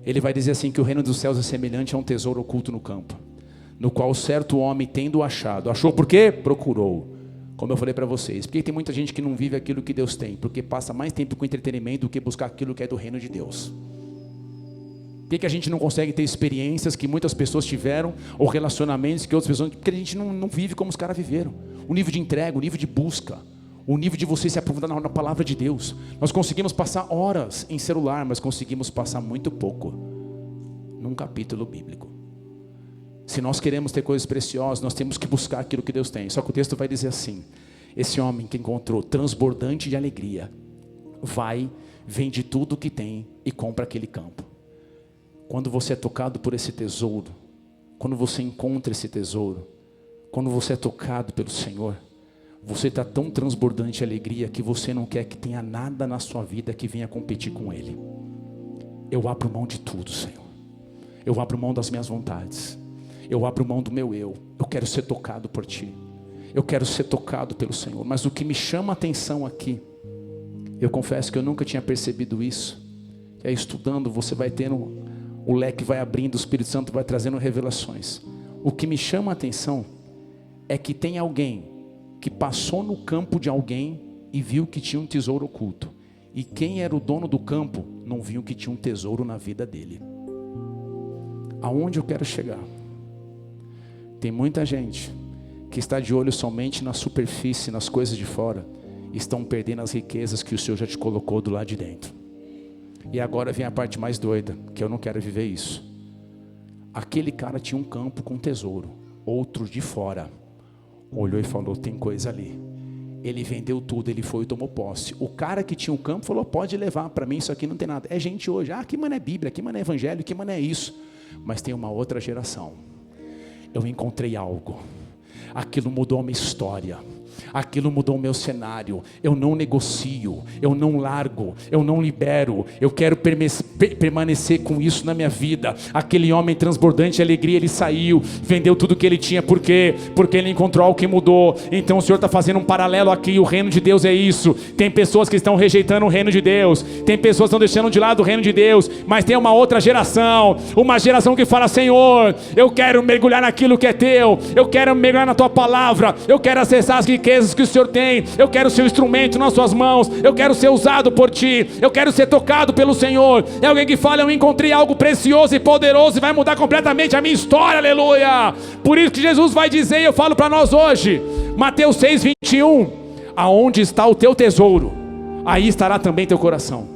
ele vai dizer assim, que o reino dos céus é semelhante a um tesouro oculto no campo, no qual certo homem, tendo achado, achou por quê? Procurou. Como eu falei para vocês, porque tem muita gente que não vive aquilo que Deus tem, porque passa mais tempo com entretenimento do que buscar aquilo que é do reino de Deus. Por que a gente não consegue ter experiências que muitas pessoas tiveram, ou relacionamentos que outras pessoas, porque a gente não vive como os caras viveram. O nível de entrega, o nível de busca, o nível de você se aprofundar na palavra de Deus. Nós conseguimos passar horas em celular, mas conseguimos passar muito pouco num capítulo bíblico. Se nós queremos ter coisas preciosas, nós temos que buscar aquilo que Deus tem. Só que o texto vai dizer assim, esse homem que encontrou transbordante de alegria, vai, vende tudo o que tem e compra aquele campo. Quando você é tocado por esse tesouro, quando você encontra esse tesouro, quando você é tocado pelo Senhor, você está tão transbordante de alegria que você não quer que tenha nada na sua vida que venha competir com Ele. Eu abro mão de tudo, Senhor. Eu abro mão das minhas vontades. Eu abro mão do meu eu. Eu quero ser tocado por Ti. Eu quero ser tocado pelo Senhor. Mas o que me chama a atenção aqui, eu confesso que eu nunca tinha percebido isso. E aí estudando, você vai tendo, o leque vai abrindo, o Espírito Santo vai trazendo revelações. O que me chama a atenção é que tem alguém que passou no campo de alguém e viu que tinha um tesouro oculto. E quem era o dono do campo não viu que tinha um tesouro na vida dele. Aonde eu quero chegar? Tem muita gente que está de olho somente na superfície, nas coisas de fora, e estão perdendo as riquezas que o Senhor já te colocou do lado de dentro. E agora vem a parte mais doida, que eu não quero viver isso. Aquele cara tinha um campo com tesouro, outro de fora olhou e falou, tem coisa ali. Ele vendeu tudo, ele foi e tomou posse. O cara que tinha um campo falou, pode levar, para mim isso aqui não tem nada. É gente hoje, que mano é Bíblia, que mano é Evangelho, que mano é isso. Mas tem uma outra geração. Eu encontrei algo, aquilo mudou a minha história, aquilo mudou o meu cenário. Eu não negocio, eu não largo, eu não libero. Eu quero permanecer com isso na minha vida. Aquele homem transbordante de alegria, ele saiu, vendeu tudo que ele tinha. Por quê? Porque ele encontrou algo que mudou. Então o Senhor está fazendo um paralelo aqui. O reino de Deus é isso. Tem pessoas que estão rejeitando o reino de Deus, tem pessoas que estão deixando de lado o reino de Deus, mas tem uma outra geração, uma geração que fala, Senhor, eu quero mergulhar naquilo que é teu, eu quero mergulhar na tua palavra, eu quero acessar as riquezas que o Senhor tem, eu quero ser um instrumento nas suas mãos, eu quero ser usado por Ti, eu quero ser tocado pelo Senhor. É alguém que fala, eu encontrei algo precioso e poderoso e vai mudar completamente a minha história, aleluia. Por isso que Jesus vai dizer, e eu falo para nós hoje, Mateus 6, 21, aonde está o teu tesouro, aí estará também teu coração.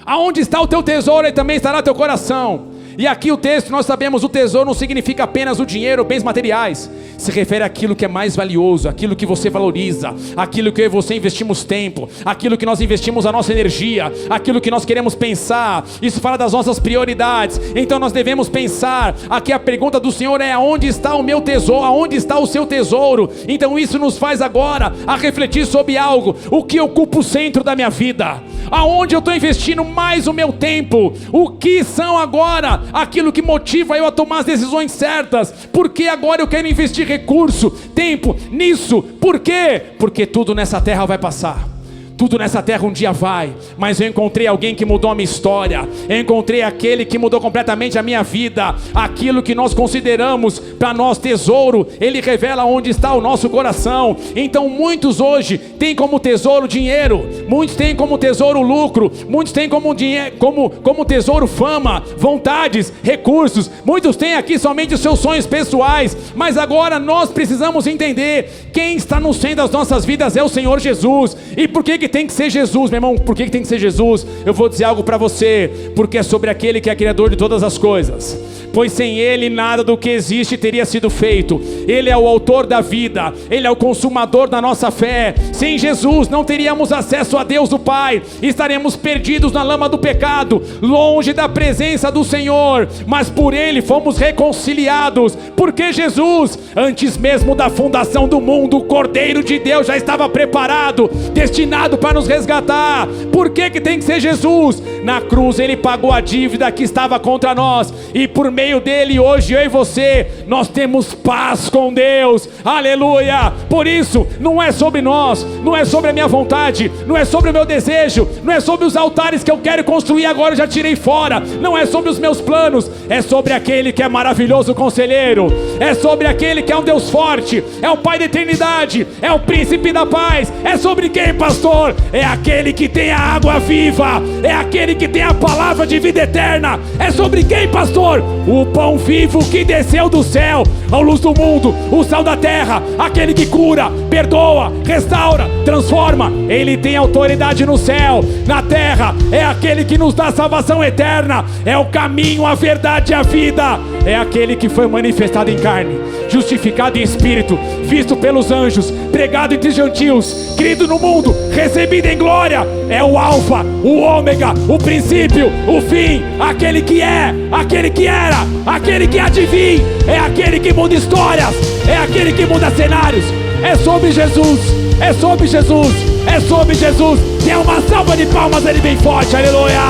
Aonde está o teu tesouro, aí também estará teu coração. E aqui o texto, nós sabemos, o tesouro não significa apenas o dinheiro ou bens materiais. Se refere àquilo que é mais valioso, aquilo que você valoriza, aquilo que eu e você investimos tempo, aquilo que nós investimos a nossa energia, aquilo que nós queremos pensar. Isso fala das nossas prioridades. Então nós devemos pensar, aqui a pergunta do Senhor é, aonde está o meu tesouro, aonde está o seu tesouro? Então isso nos faz agora a refletir sobre algo, o que ocupa o centro da minha vida, aonde eu estou investindo mais o meu tempo, o que são agora aquilo que motiva eu a tomar as decisões certas. Porque agora eu quero investir recurso, tempo nisso. Por quê? Porque tudo nessa terra vai passar. Tudo nessa terra um dia vai, mas eu encontrei alguém que mudou a minha história. Eu encontrei aquele que mudou completamente a minha vida. Aquilo que nós consideramos para nós tesouro, ele revela onde está o nosso coração. Então muitos hoje têm como tesouro dinheiro, muitos têm como tesouro lucro, muitos têm como tesouro fama, vontades, recursos. Muitos têm aqui somente os seus sonhos pessoais. Mas agora nós precisamos entender: quem está no centro das nossas vidas é o Senhor Jesus. E por que tem que ser Jesus, meu irmão? Por que tem que ser Jesus? Eu vou dizer algo para você: porque é sobre aquele que é criador de todas as coisas. Pois sem Ele nada do que existe teria sido feito. Ele é o autor da vida, Ele é o consumador da nossa fé. Sem Jesus não teríamos acesso a Deus o Pai, estaremos perdidos na lama do pecado, longe da presença do Senhor. Mas por Ele fomos reconciliados. Porque Jesus, antes mesmo da fundação do mundo, o Cordeiro de Deus já estava preparado, destinado para nos resgatar. Por que tem que ser Jesus? Na cruz Ele pagou a dívida que estava contra nós, e por meio dele hoje eu e você, nós temos paz com Deus. Aleluia! Por isso, não é sobre nós, não é sobre a minha vontade, não é sobre o meu desejo, não é sobre os altares que eu quero construir agora eu já tirei fora, não é sobre os meus planos, é sobre aquele que é maravilhoso conselheiro, é sobre aquele que é um Deus forte, é o Pai da eternidade, é o príncipe da paz. É sobre quem, pastor? É aquele que tem a água viva, é aquele que tem a palavra de vida eterna. É sobre quem, pastor? O pão vivo que desceu do céu, a luz do mundo, o sal da terra, aquele que cura, perdoa, restaura, transforma. Ele tem autoridade no céu, na terra. É aquele que nos dá salvação eterna, é o caminho, a verdade e a vida. É aquele que foi manifestado em carne, justificado em espírito, visto pelos anjos, pregado entre gentios, crido no mundo, recebido em glória. É o alfa, o ômega, o princípio, o fim, aquele que é, aquele que era, aquele que há de vir. É aquele que muda histórias, é aquele que muda cenários. É sobre Jesus, é sobre Jesus, é sobre Jesus. Tem uma salva de palmas ali bem forte, aleluia.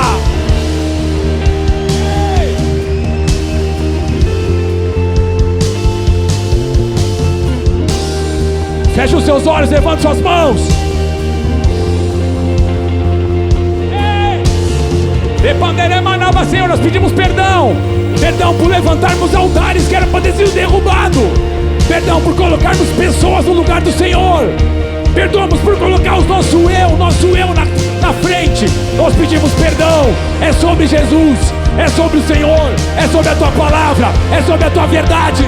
Feche os seus olhos, levante suas mãos. Senhor, nós pedimos perdão. Perdão por levantarmos altares que eram para ter sido derrubado. Perdão por colocarmos pessoas no lugar do Senhor. Perdoamos por colocar o nosso eu na frente. Nós pedimos perdão. É sobre Jesus, é sobre o Senhor, é sobre a tua palavra, é sobre a tua verdade.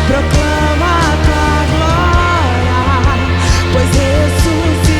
Proclama a tua glória, pois ressuscitou.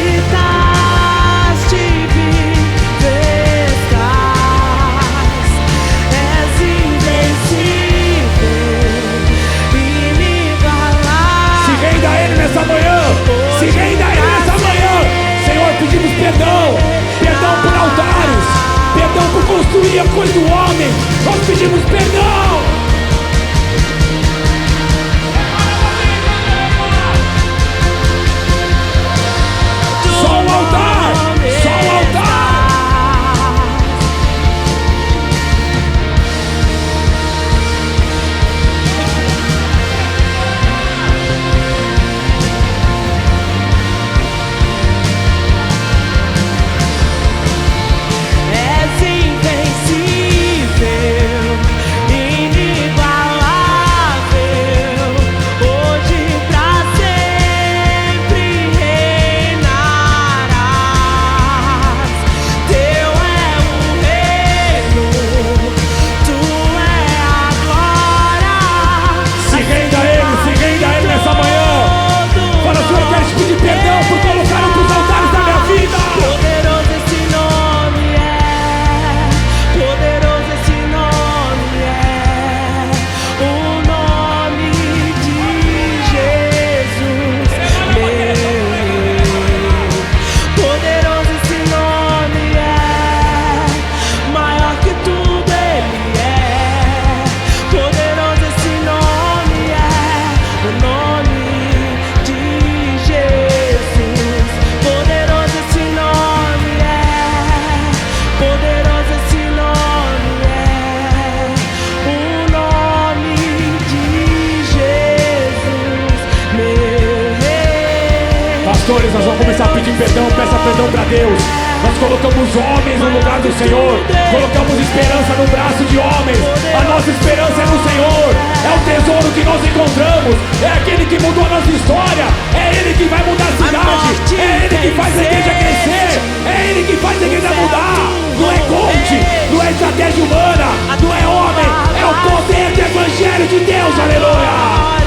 Começa a pedir perdão, peça perdão para Deus. Nós colocamos homens no lugar do Senhor, colocamos esperança no braço de homens. A nossa esperança é no Senhor, é o tesouro que nós encontramos, é aquele que mudou a nossa história, é Ele que vai mudar a cidade, é Ele que faz a igreja crescer, é Ele que faz a igreja mudar. Não é coach, não é estratégia humana, não é homem, é o poder do Evangelho de Deus, aleluia.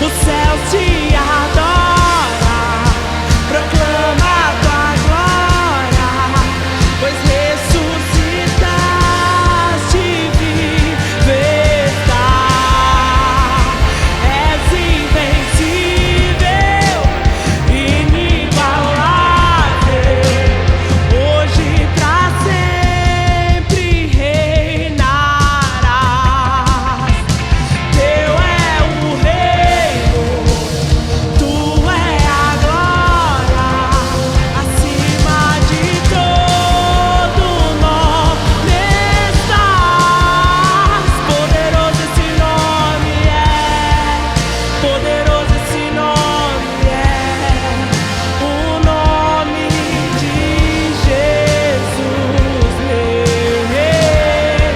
O céu te adora, proclama a tua glória, pois ressuscitaste, viver está. És invencível, inigualável, hoje pra sempre reinarás. Teu é o reino, tu é a glória, acima de todo nome estás. Poderoso esse nome é, poderoso esse nome é, o nome de Jesus, meu rei.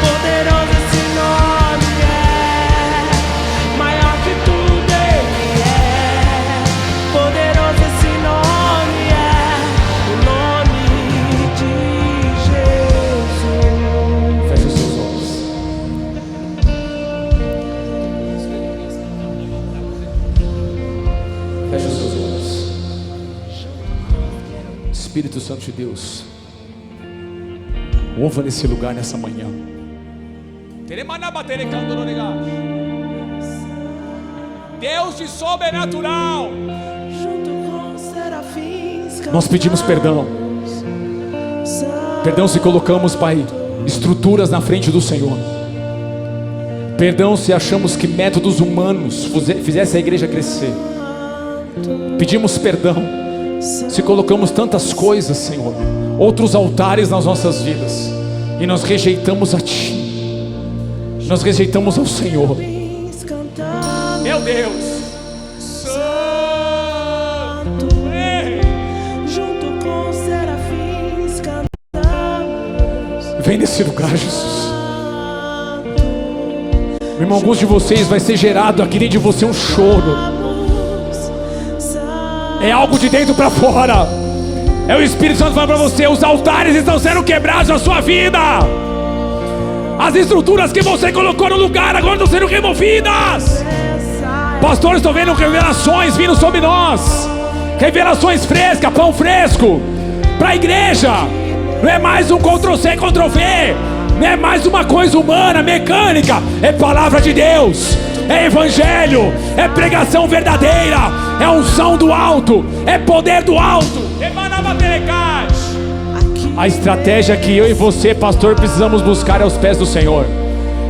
Poderoso esse nome é, maior que tudo ele é. Poderoso esse nome é, o nome de Jesus. Feche os seus olhos. Feche os seus olhos. Espírito Santo de Deus, mova nesse lugar nessa manhã. Deus de sobrenatural, Junto com os serafins nós pedimos perdão. Perdão se colocamos, Pai, estruturas na frente do Senhor. Perdão se achamos que métodos humanos fizessem a igreja crescer. Pedimos perdão se colocamos tantas coisas, Senhor, outros altares nas nossas vidas, e nós rejeitamos a Ti, nós rejeitamos ao Senhor. Meu Deus, Santo, junto com os serafins cantamos. vem nesse lugar, Jesus. Meu irmão, alguns de vocês vai ser gerado aqui dentro de você um choro. É algo de dentro para fora. É o Espírito Santo falando para você: os altares estão sendo quebrados na sua vida. As estruturas que você colocou no lugar agora estão sendo removidas. Pastores, estou vendo revelações vindo sobre nós. Revelações frescas, pão fresco para a igreja. Não é mais um Ctrl+C, Ctrl+V. Não é mais uma coisa humana, mecânica. É palavra de Deus, é evangelho, é pregação verdadeira, é unção do alto, é poder do alto. A estratégia que eu e você, pastor, precisamos buscar é os pés do Senhor.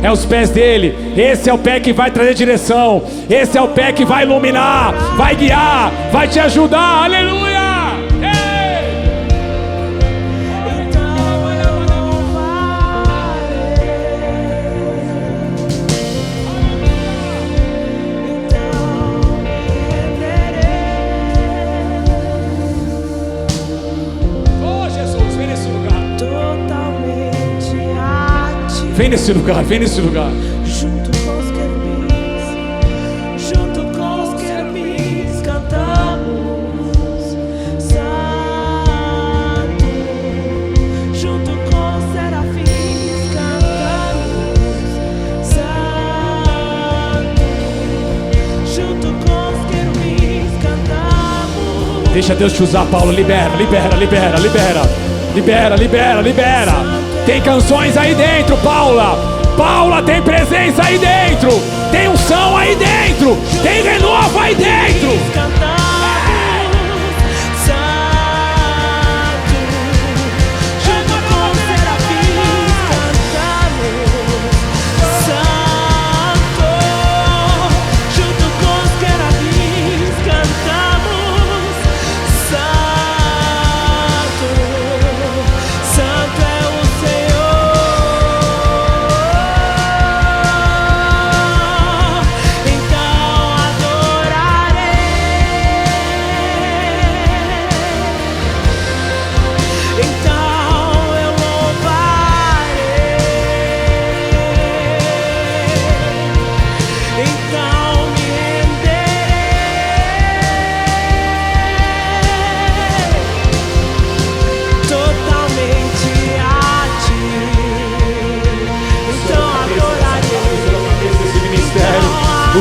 É os pés dele. Esse é o pé que vai trazer direção. Esse é o pé que vai iluminar, vai guiar, vai te ajudar. Aleluia. Vem nesse lugar, vem nesse lugar. Junto com os querubins, junto com os querubins cantamos santo. Junto com os serafins cantamos santo. Junto com os querubins cantamos. Deixa Deus te usar, Paulo. Libera, libera, libera, libera. Libera, libera, libera. Tem canções aí dentro, Paula. Paula, tem presença aí dentro. Tem unção aí dentro. Tem renovo aí dentro.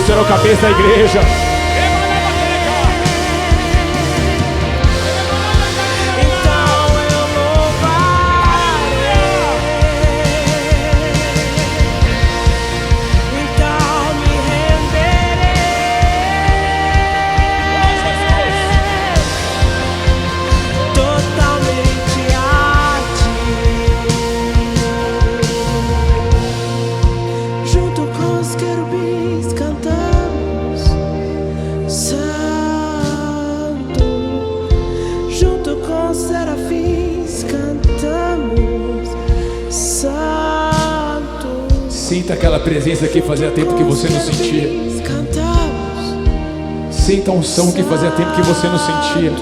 Senhor é o cabeça da igreja. Sinta aquela presença que fazia tempo que você não sentia. Sinta a unção que fazia tempo que você não sentia.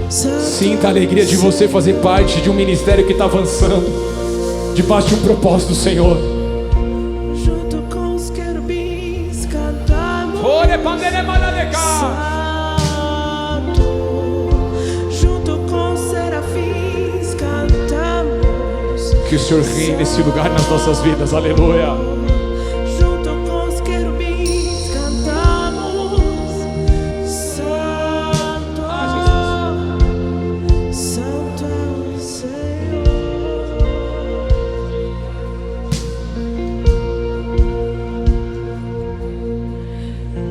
Sinta a alegria de você fazer parte de um ministério que está avançando, debaixo de um propósito do Senhor. Junto com os querubins cantamos. Junto com os serafins cantamos. Que o Senhor reine nesse lugar nas nossas vidas, aleluia. Junto com os querubins cantamos. Santo, Santo é o Senhor.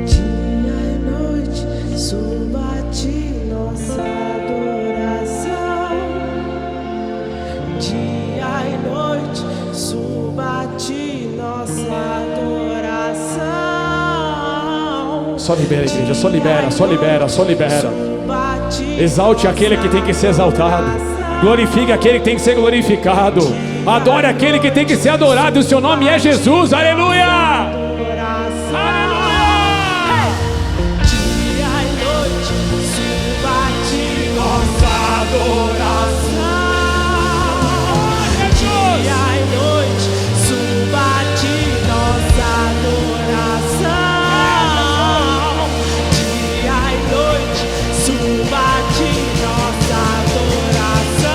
Dia e noite suba a ti nossa adoração. Dia e noite suba a ti nossa adoração. Só libera, igreja, só libera, só libera, só libera. Exalte aquele que tem que ser exaltado. Glorifique aquele que tem que ser glorificado. Adore aquele que tem que ser adorado. O seu nome é Jesus, aleluia. Dia e noite suba a ti nossa adoração. Dia e noite suba a ti nossa adoração. Dia e noite suba a ti nossa adoração.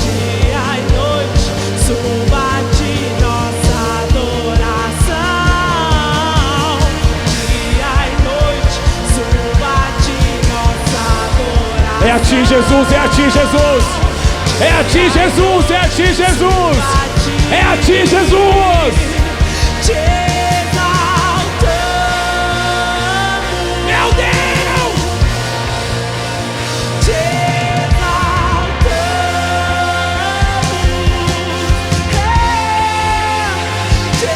Dia e noite suba a ti nossa adoração. Dia e noite suba a ti nossa adoração. É a ti, Jesus, é a ti, Jesus. É a ti, Jesus, é a ti, Jesus. É a ti, Jesus. Te exaltamos. Meu Deus. Te exaltamos. Te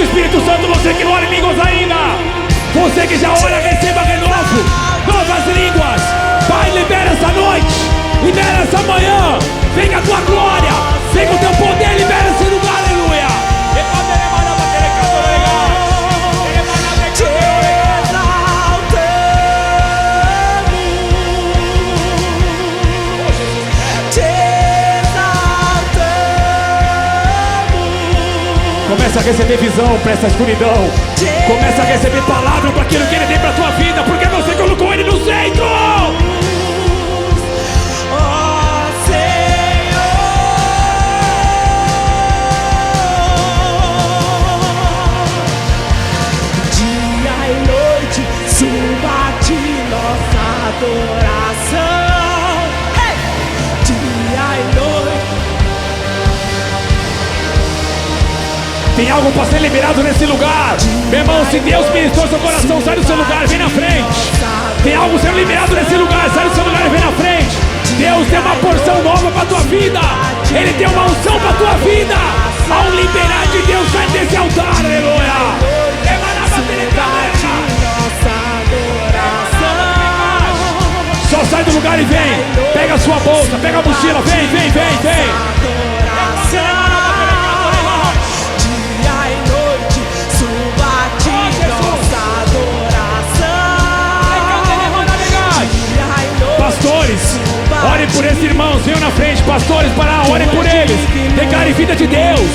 Espírito Santo, você que não ora em línguas ainda, você que já ora, receba renovo, novas línguas. Pai, libera essa noite, libera essa manhã, Vem a tua glória, vem o teu poder, libera esse lugar, aleluia. Começa a receber visão para essa escuridão. Começa a receber palavra para aquilo que Ele tem para a tua vida, porque você colocou Ele no centro. Adoração, hey! Dia e noite. Tem algo para ser liberado nesse lugar. Meu irmão, se Deus ministrou seu coração, sai do seu lugar e vem na frente. Tem algo sendo liberado nesse lugar, sai do seu lugar e vem na frente. Deus tem uma porção nova para a tua vida. Ele tem uma unção para a tua vida. Ao liberar de Deus, sai desse altar, aleluia. Só sai do lugar e vem. Pega a sua bolsa, pega a mochila, vem, vem, vem, vem. Dia e noite, suba a ti nossa adoração. Pastores, orem por esses irmãos, venham na frente, pastores, orem por eles. Declare vida de Deus,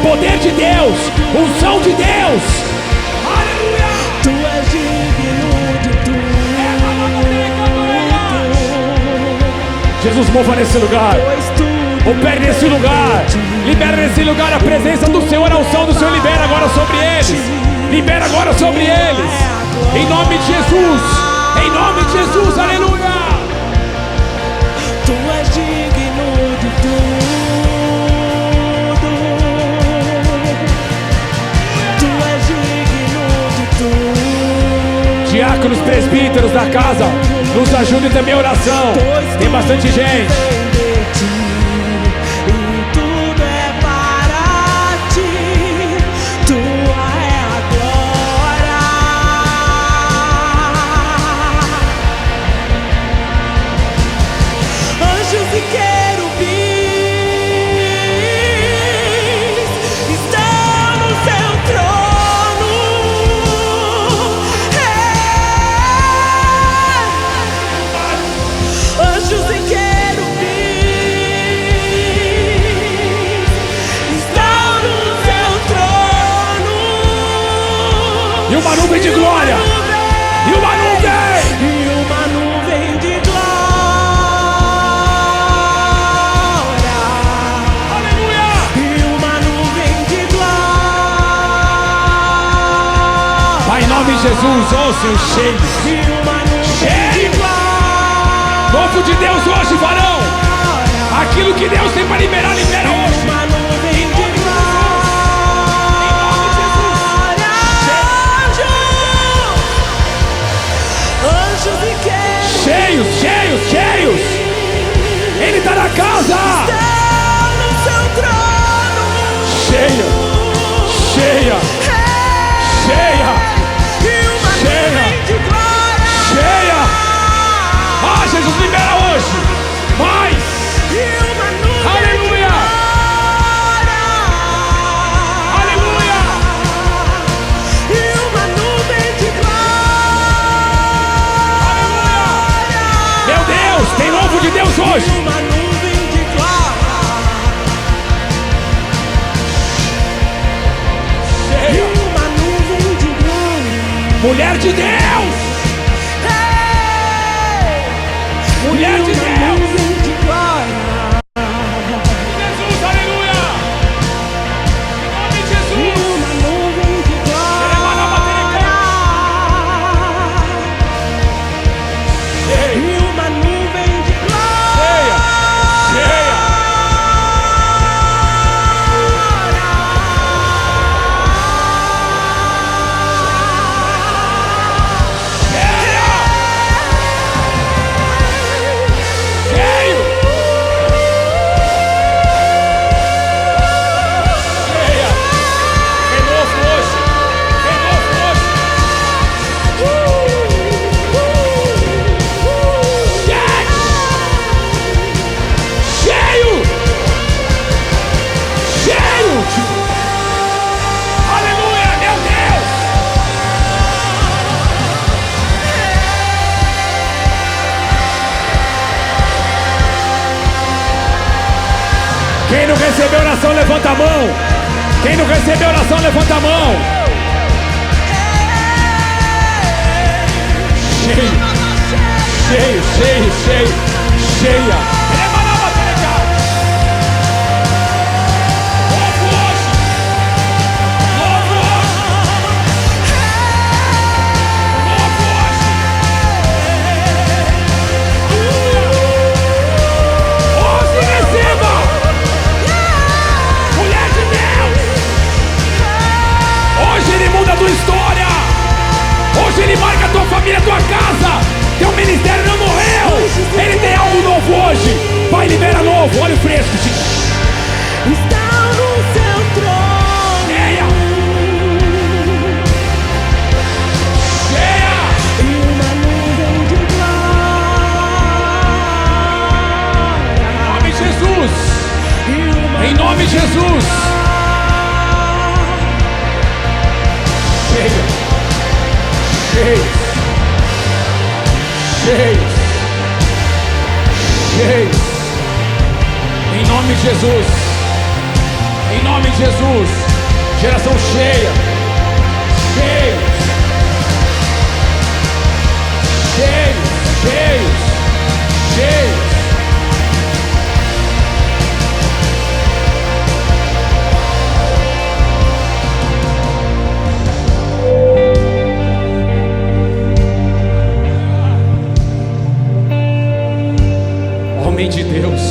poder de Deus, unção de Deus. Aleluia. Tu és digno de tudo. Jesus, mova nesse lugar, opere nesse lugar, libera nesse lugar a presença do Senhor, a unção do Senhor, libera agora sobre eles, libera agora sobre eles, em nome de Jesus, em nome de Jesus, aleluia. Tu és digno de tudo, tu és digno de tudo. Diáconos, presbíteros da casa, nos ajudem também a oração. Tem bastante gente. E tudo é para ti, tua é a glória. Anjos e querubins estão no seu trono. Anjos e querubins estão no seu trono. E uma nuvem de glória. E uma nuvem. E uma nuvem de glória. Aleluia. E uma nuvem de glória. Pai, em nome de Jesus, ó Senhor, cheio. E uma nuvem Cheio. de glória. Novo de Deus hoje, varão. Aquilo que Deus tem para liberar, libera hoje. Uma nuvem de glória. Anjos e querubins Cheios, cheios, cheios. Ele está na casa. estão no seu trono. Cheia, cheia, cheia, E uma nuvem de glória. cheia. Ah, Jesus, libera hoje. Mais. E uma nuvem Aleluia. de glória. Aleluia. E uma nuvem de glória. Meu Deus, tem novo de Deus hoje. Uma nuvem de glória. E Cheia. uma nuvem de glória. Mulher de Deus. Mulher de Deus. Nuvem de glória. Jesus, aleluia. Em nome de Jesus. Uma nuvem de glória. Cheia, E uma nuvem de glória. cheia, cheia. recebeu oração, levanta a mão. Quem não recebeu oração, levanta a mão. Cheio, cheio, cheio, cheio, cheia. Tua história. Hoje Ele marca a tua família, a tua casa. Teu ministério não morreu. Ele tem algo novo hoje. Vai, libera novo, óleo fresco. Está no seu trono. Cheia. Cheia. E uma nuvem de glória. Em nome de Jesus. Em nome de Jesus. Cheios, cheios, cheios, em nome de Jesus, em nome de Jesus, geração cheia, cheios, cheios, cheios, cheios. Homem de Deus,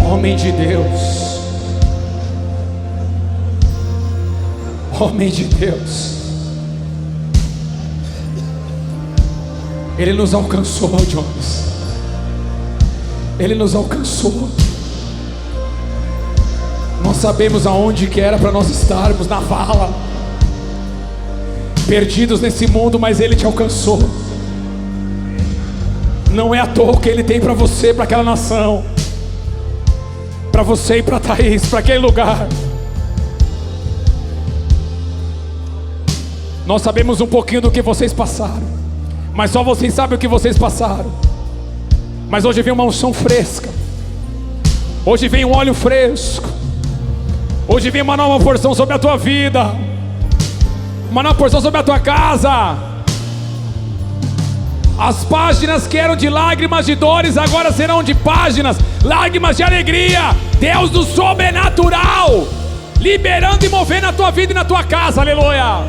homem de Deus, homem de Deus, Ele nos alcançou, Jones, Ele nos alcançou. Nós sabemos aonde que era para nós estarmos, na vala, perdidos nesse mundo, mas Ele te alcançou. Não é à toa que Ele tem para você, para aquela nação, para você e para Thaís, para aquele lugar. Nós sabemos um pouquinho do que vocês passaram, mas só vocês sabem o que vocês passaram. Mas hoje vem uma unção fresca, hoje vem um óleo fresco, hoje vem uma nova porção sobre a tua vida, uma nova porção sobre a tua casa. As páginas que eram de lágrimas de dores agora serão de páginas, lágrimas de alegria. Deus do sobrenatural liberando e movendo a tua vida e na tua casa, aleluia.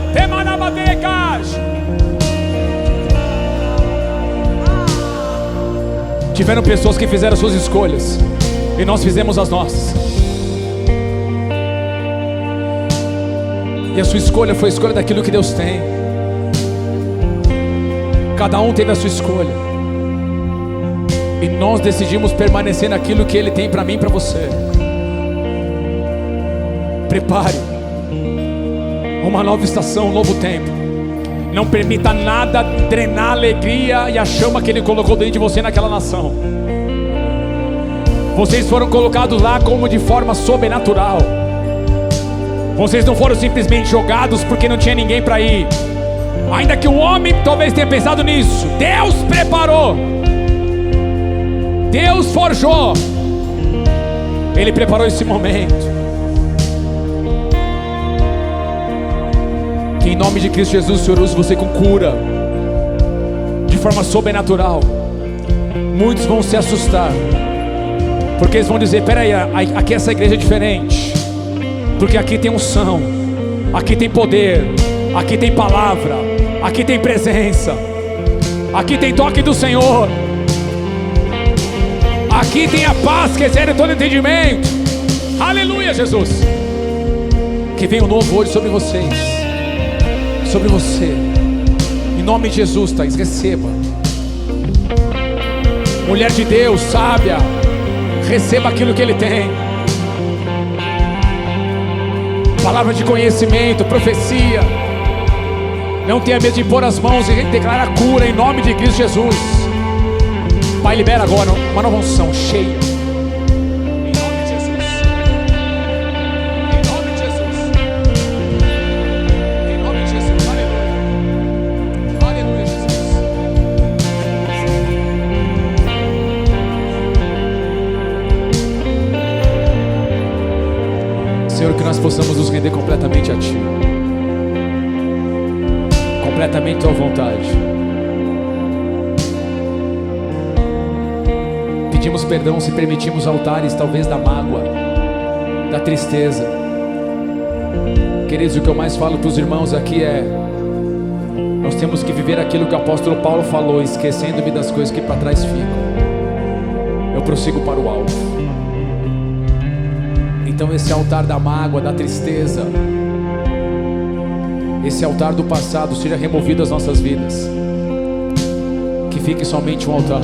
Tiveram pessoas que fizeram suas escolhas e nós fizemos as nossas, e a sua escolha foi a escolha daquilo que Deus tem. Cada um teve a sua escolha, e nós decidimos permanecer naquilo que Ele tem para mim e para você. Prepare uma nova estação, um novo tempo. Não permita nada drenar a alegria e a chama que Ele colocou dentro de você naquela nação. Vocês foram colocados lá como de forma sobrenatural. Vocês não foram simplesmente jogados porque não tinha ninguém para ir. Ainda que o homem talvez tenha pensado nisso, Deus preparou, Deus forjou, Ele preparou esse momento. Que em nome de Cristo Jesus, o Senhor use você com cura, de forma sobrenatural. Muitos vão se assustar, porque eles vão dizer: peraí, aqui essa igreja é diferente, porque aqui tem unção, aqui tem poder, aqui tem palavra, aqui tem presença, aqui tem toque do Senhor, aqui tem a paz que excede todo entendimento. Aleluia, Jesus. Que venha o novo hoje sobre vocês, sobre você, em nome de Jesus. Thaís, receba. Mulher de Deus, sábia, receba aquilo que Ele tem. Palavra de conhecimento, profecia. Não tenha medo de pôr as mãos e declarar cura em nome de Cristo Jesus. Pai, libera agora uma nova unção cheia. Em nome de Jesus. Em nome de Jesus. Em nome de Jesus. Aleluia. Aleluia, Jesus. que nós possamos nos render completamente a Ti, completamente à Tua vontade. Pedimos perdão se permitimos altares talvez da mágoa, da tristeza. Queridos, o que eu mais falo para os irmãos aqui é: nós temos que viver aquilo que o apóstolo Paulo falou, esquecendo-me das coisas que para trás ficam. Eu prossigo para o alvo. Então esse altar da mágoa, da tristeza, esse altar do passado seja removido das nossas vidas. Que fique somente um altar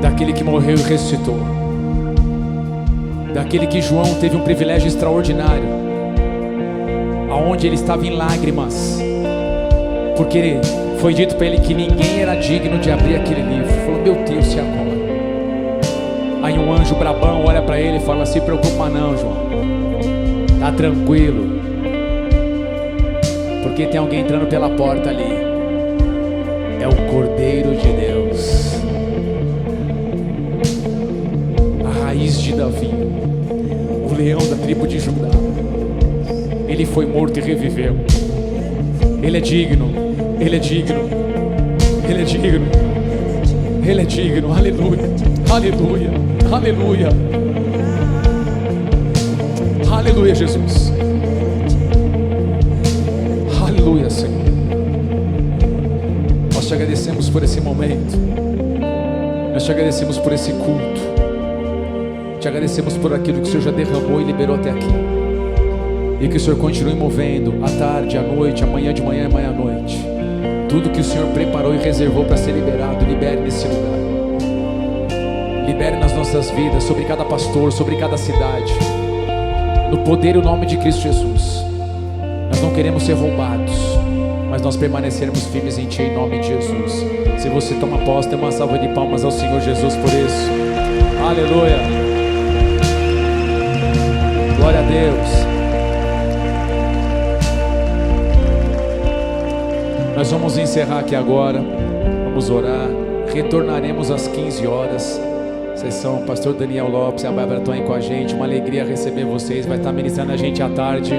daquele que morreu e ressuscitou, daquele que João teve um privilégio extraordinário, aonde ele estava em lágrimas, porque foi dito para ele que ninguém era digno de abrir aquele livro. Ele falou: meu Deus, e agora? Aí um anjo brabão olha para ele e fala: se preocupa não, João, tá tranquilo, porque tem alguém entrando pela porta ali, é o Cordeiro de Deus, a raiz de Davi, o leão da tribo de Judá. Ele foi morto e reviveu. Ele é digno, Ele é digno, Ele é digno, Ele é digno. Aleluia, aleluia, aleluia, aleluia, Jesus. Aleluia, Senhor. Nós te agradecemos por esse momento, nós te agradecemos por esse culto, te agradecemos por aquilo que o Senhor já derramou e liberou até aqui, e que o Senhor continue movendo à tarde, à noite, amanhã de manhã e amanhã à noite. Tudo que o Senhor preparou e reservou para ser liberado, libere nesse lugar. Libere nas nossas vidas, sobre cada pastor, sobre cada cidade, no poder e o nome de Cristo Jesus. Nós não queremos ser roubados, mas nós permaneceremos firmes em Ti, em nome de Jesus. Se você toma posse, dê uma salva de palmas ao Senhor Jesus por isso. Aleluia. Glória a Deus. Nós vamos encerrar aqui agora, vamos orar, retornaremos às 15 horas, sessão pastor Daniel Lopes e a Bárbara estão aí com a gente, uma alegria receber vocês, vai estar ministrando a gente à tarde,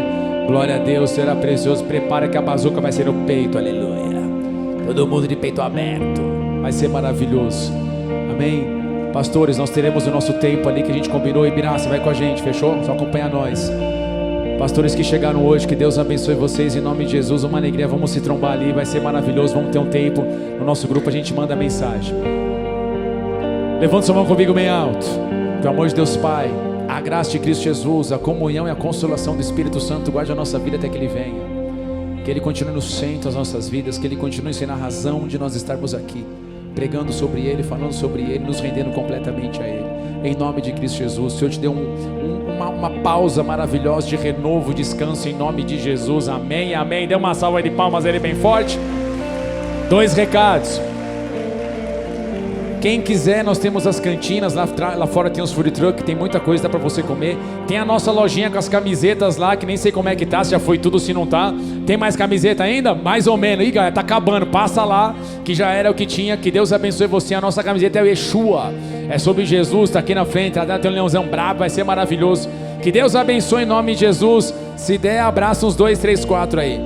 glória a Deus, será precioso, prepara que a bazuca vai ser no peito, aleluia, todo mundo de peito aberto, vai ser maravilhoso, amém? Pastores, nós teremos o nosso tempo ali que a gente combinou, e Ibiraça, vai com a gente, fechou? Só acompanha nós. Pastores que chegaram hoje, que Deus abençoe vocês em nome de Jesus, uma alegria, vamos se trombar ali, vai ser maravilhoso, vamos ter um tempo, no nosso grupo a gente manda a mensagem. Levanta sua mão comigo bem alto. Pelo amor de Deus Pai, a graça de Cristo Jesus, a comunhão e a consolação do Espírito Santo guarde a nossa vida até que Ele venha, que Ele continue no centro das nossas vidas, que Ele continue sendo a razão de nós estarmos aqui, pregando sobre Ele, falando sobre Ele, nos rendendo completamente a Ele, em nome de Cristo Jesus. O Senhor te deu uma pausa maravilhosa de renovo, descanso em nome de Jesus, amém, amém. Dê uma salva de palmas a Ele bem forte. 2 recados. Quem quiser, nós temos as cantinas, lá fora tem os food truck, tem muita coisa, dá pra você comer. Tem a nossa lojinha com as camisetas lá, que nem sei como é que tá, se já foi tudo, se não tá. Tem mais camiseta ainda? Mais ou menos. Ih, galera, tá acabando, passa lá, que já era o que tinha. Que Deus abençoe você. A nossa camiseta é o Yeshua, é sobre Jesus, tá aqui na frente, lá tem um leãozão brabo, vai ser maravilhoso. Que Deus abençoe em nome de Jesus. Se der, abraça uns 2, 3, 4 aí.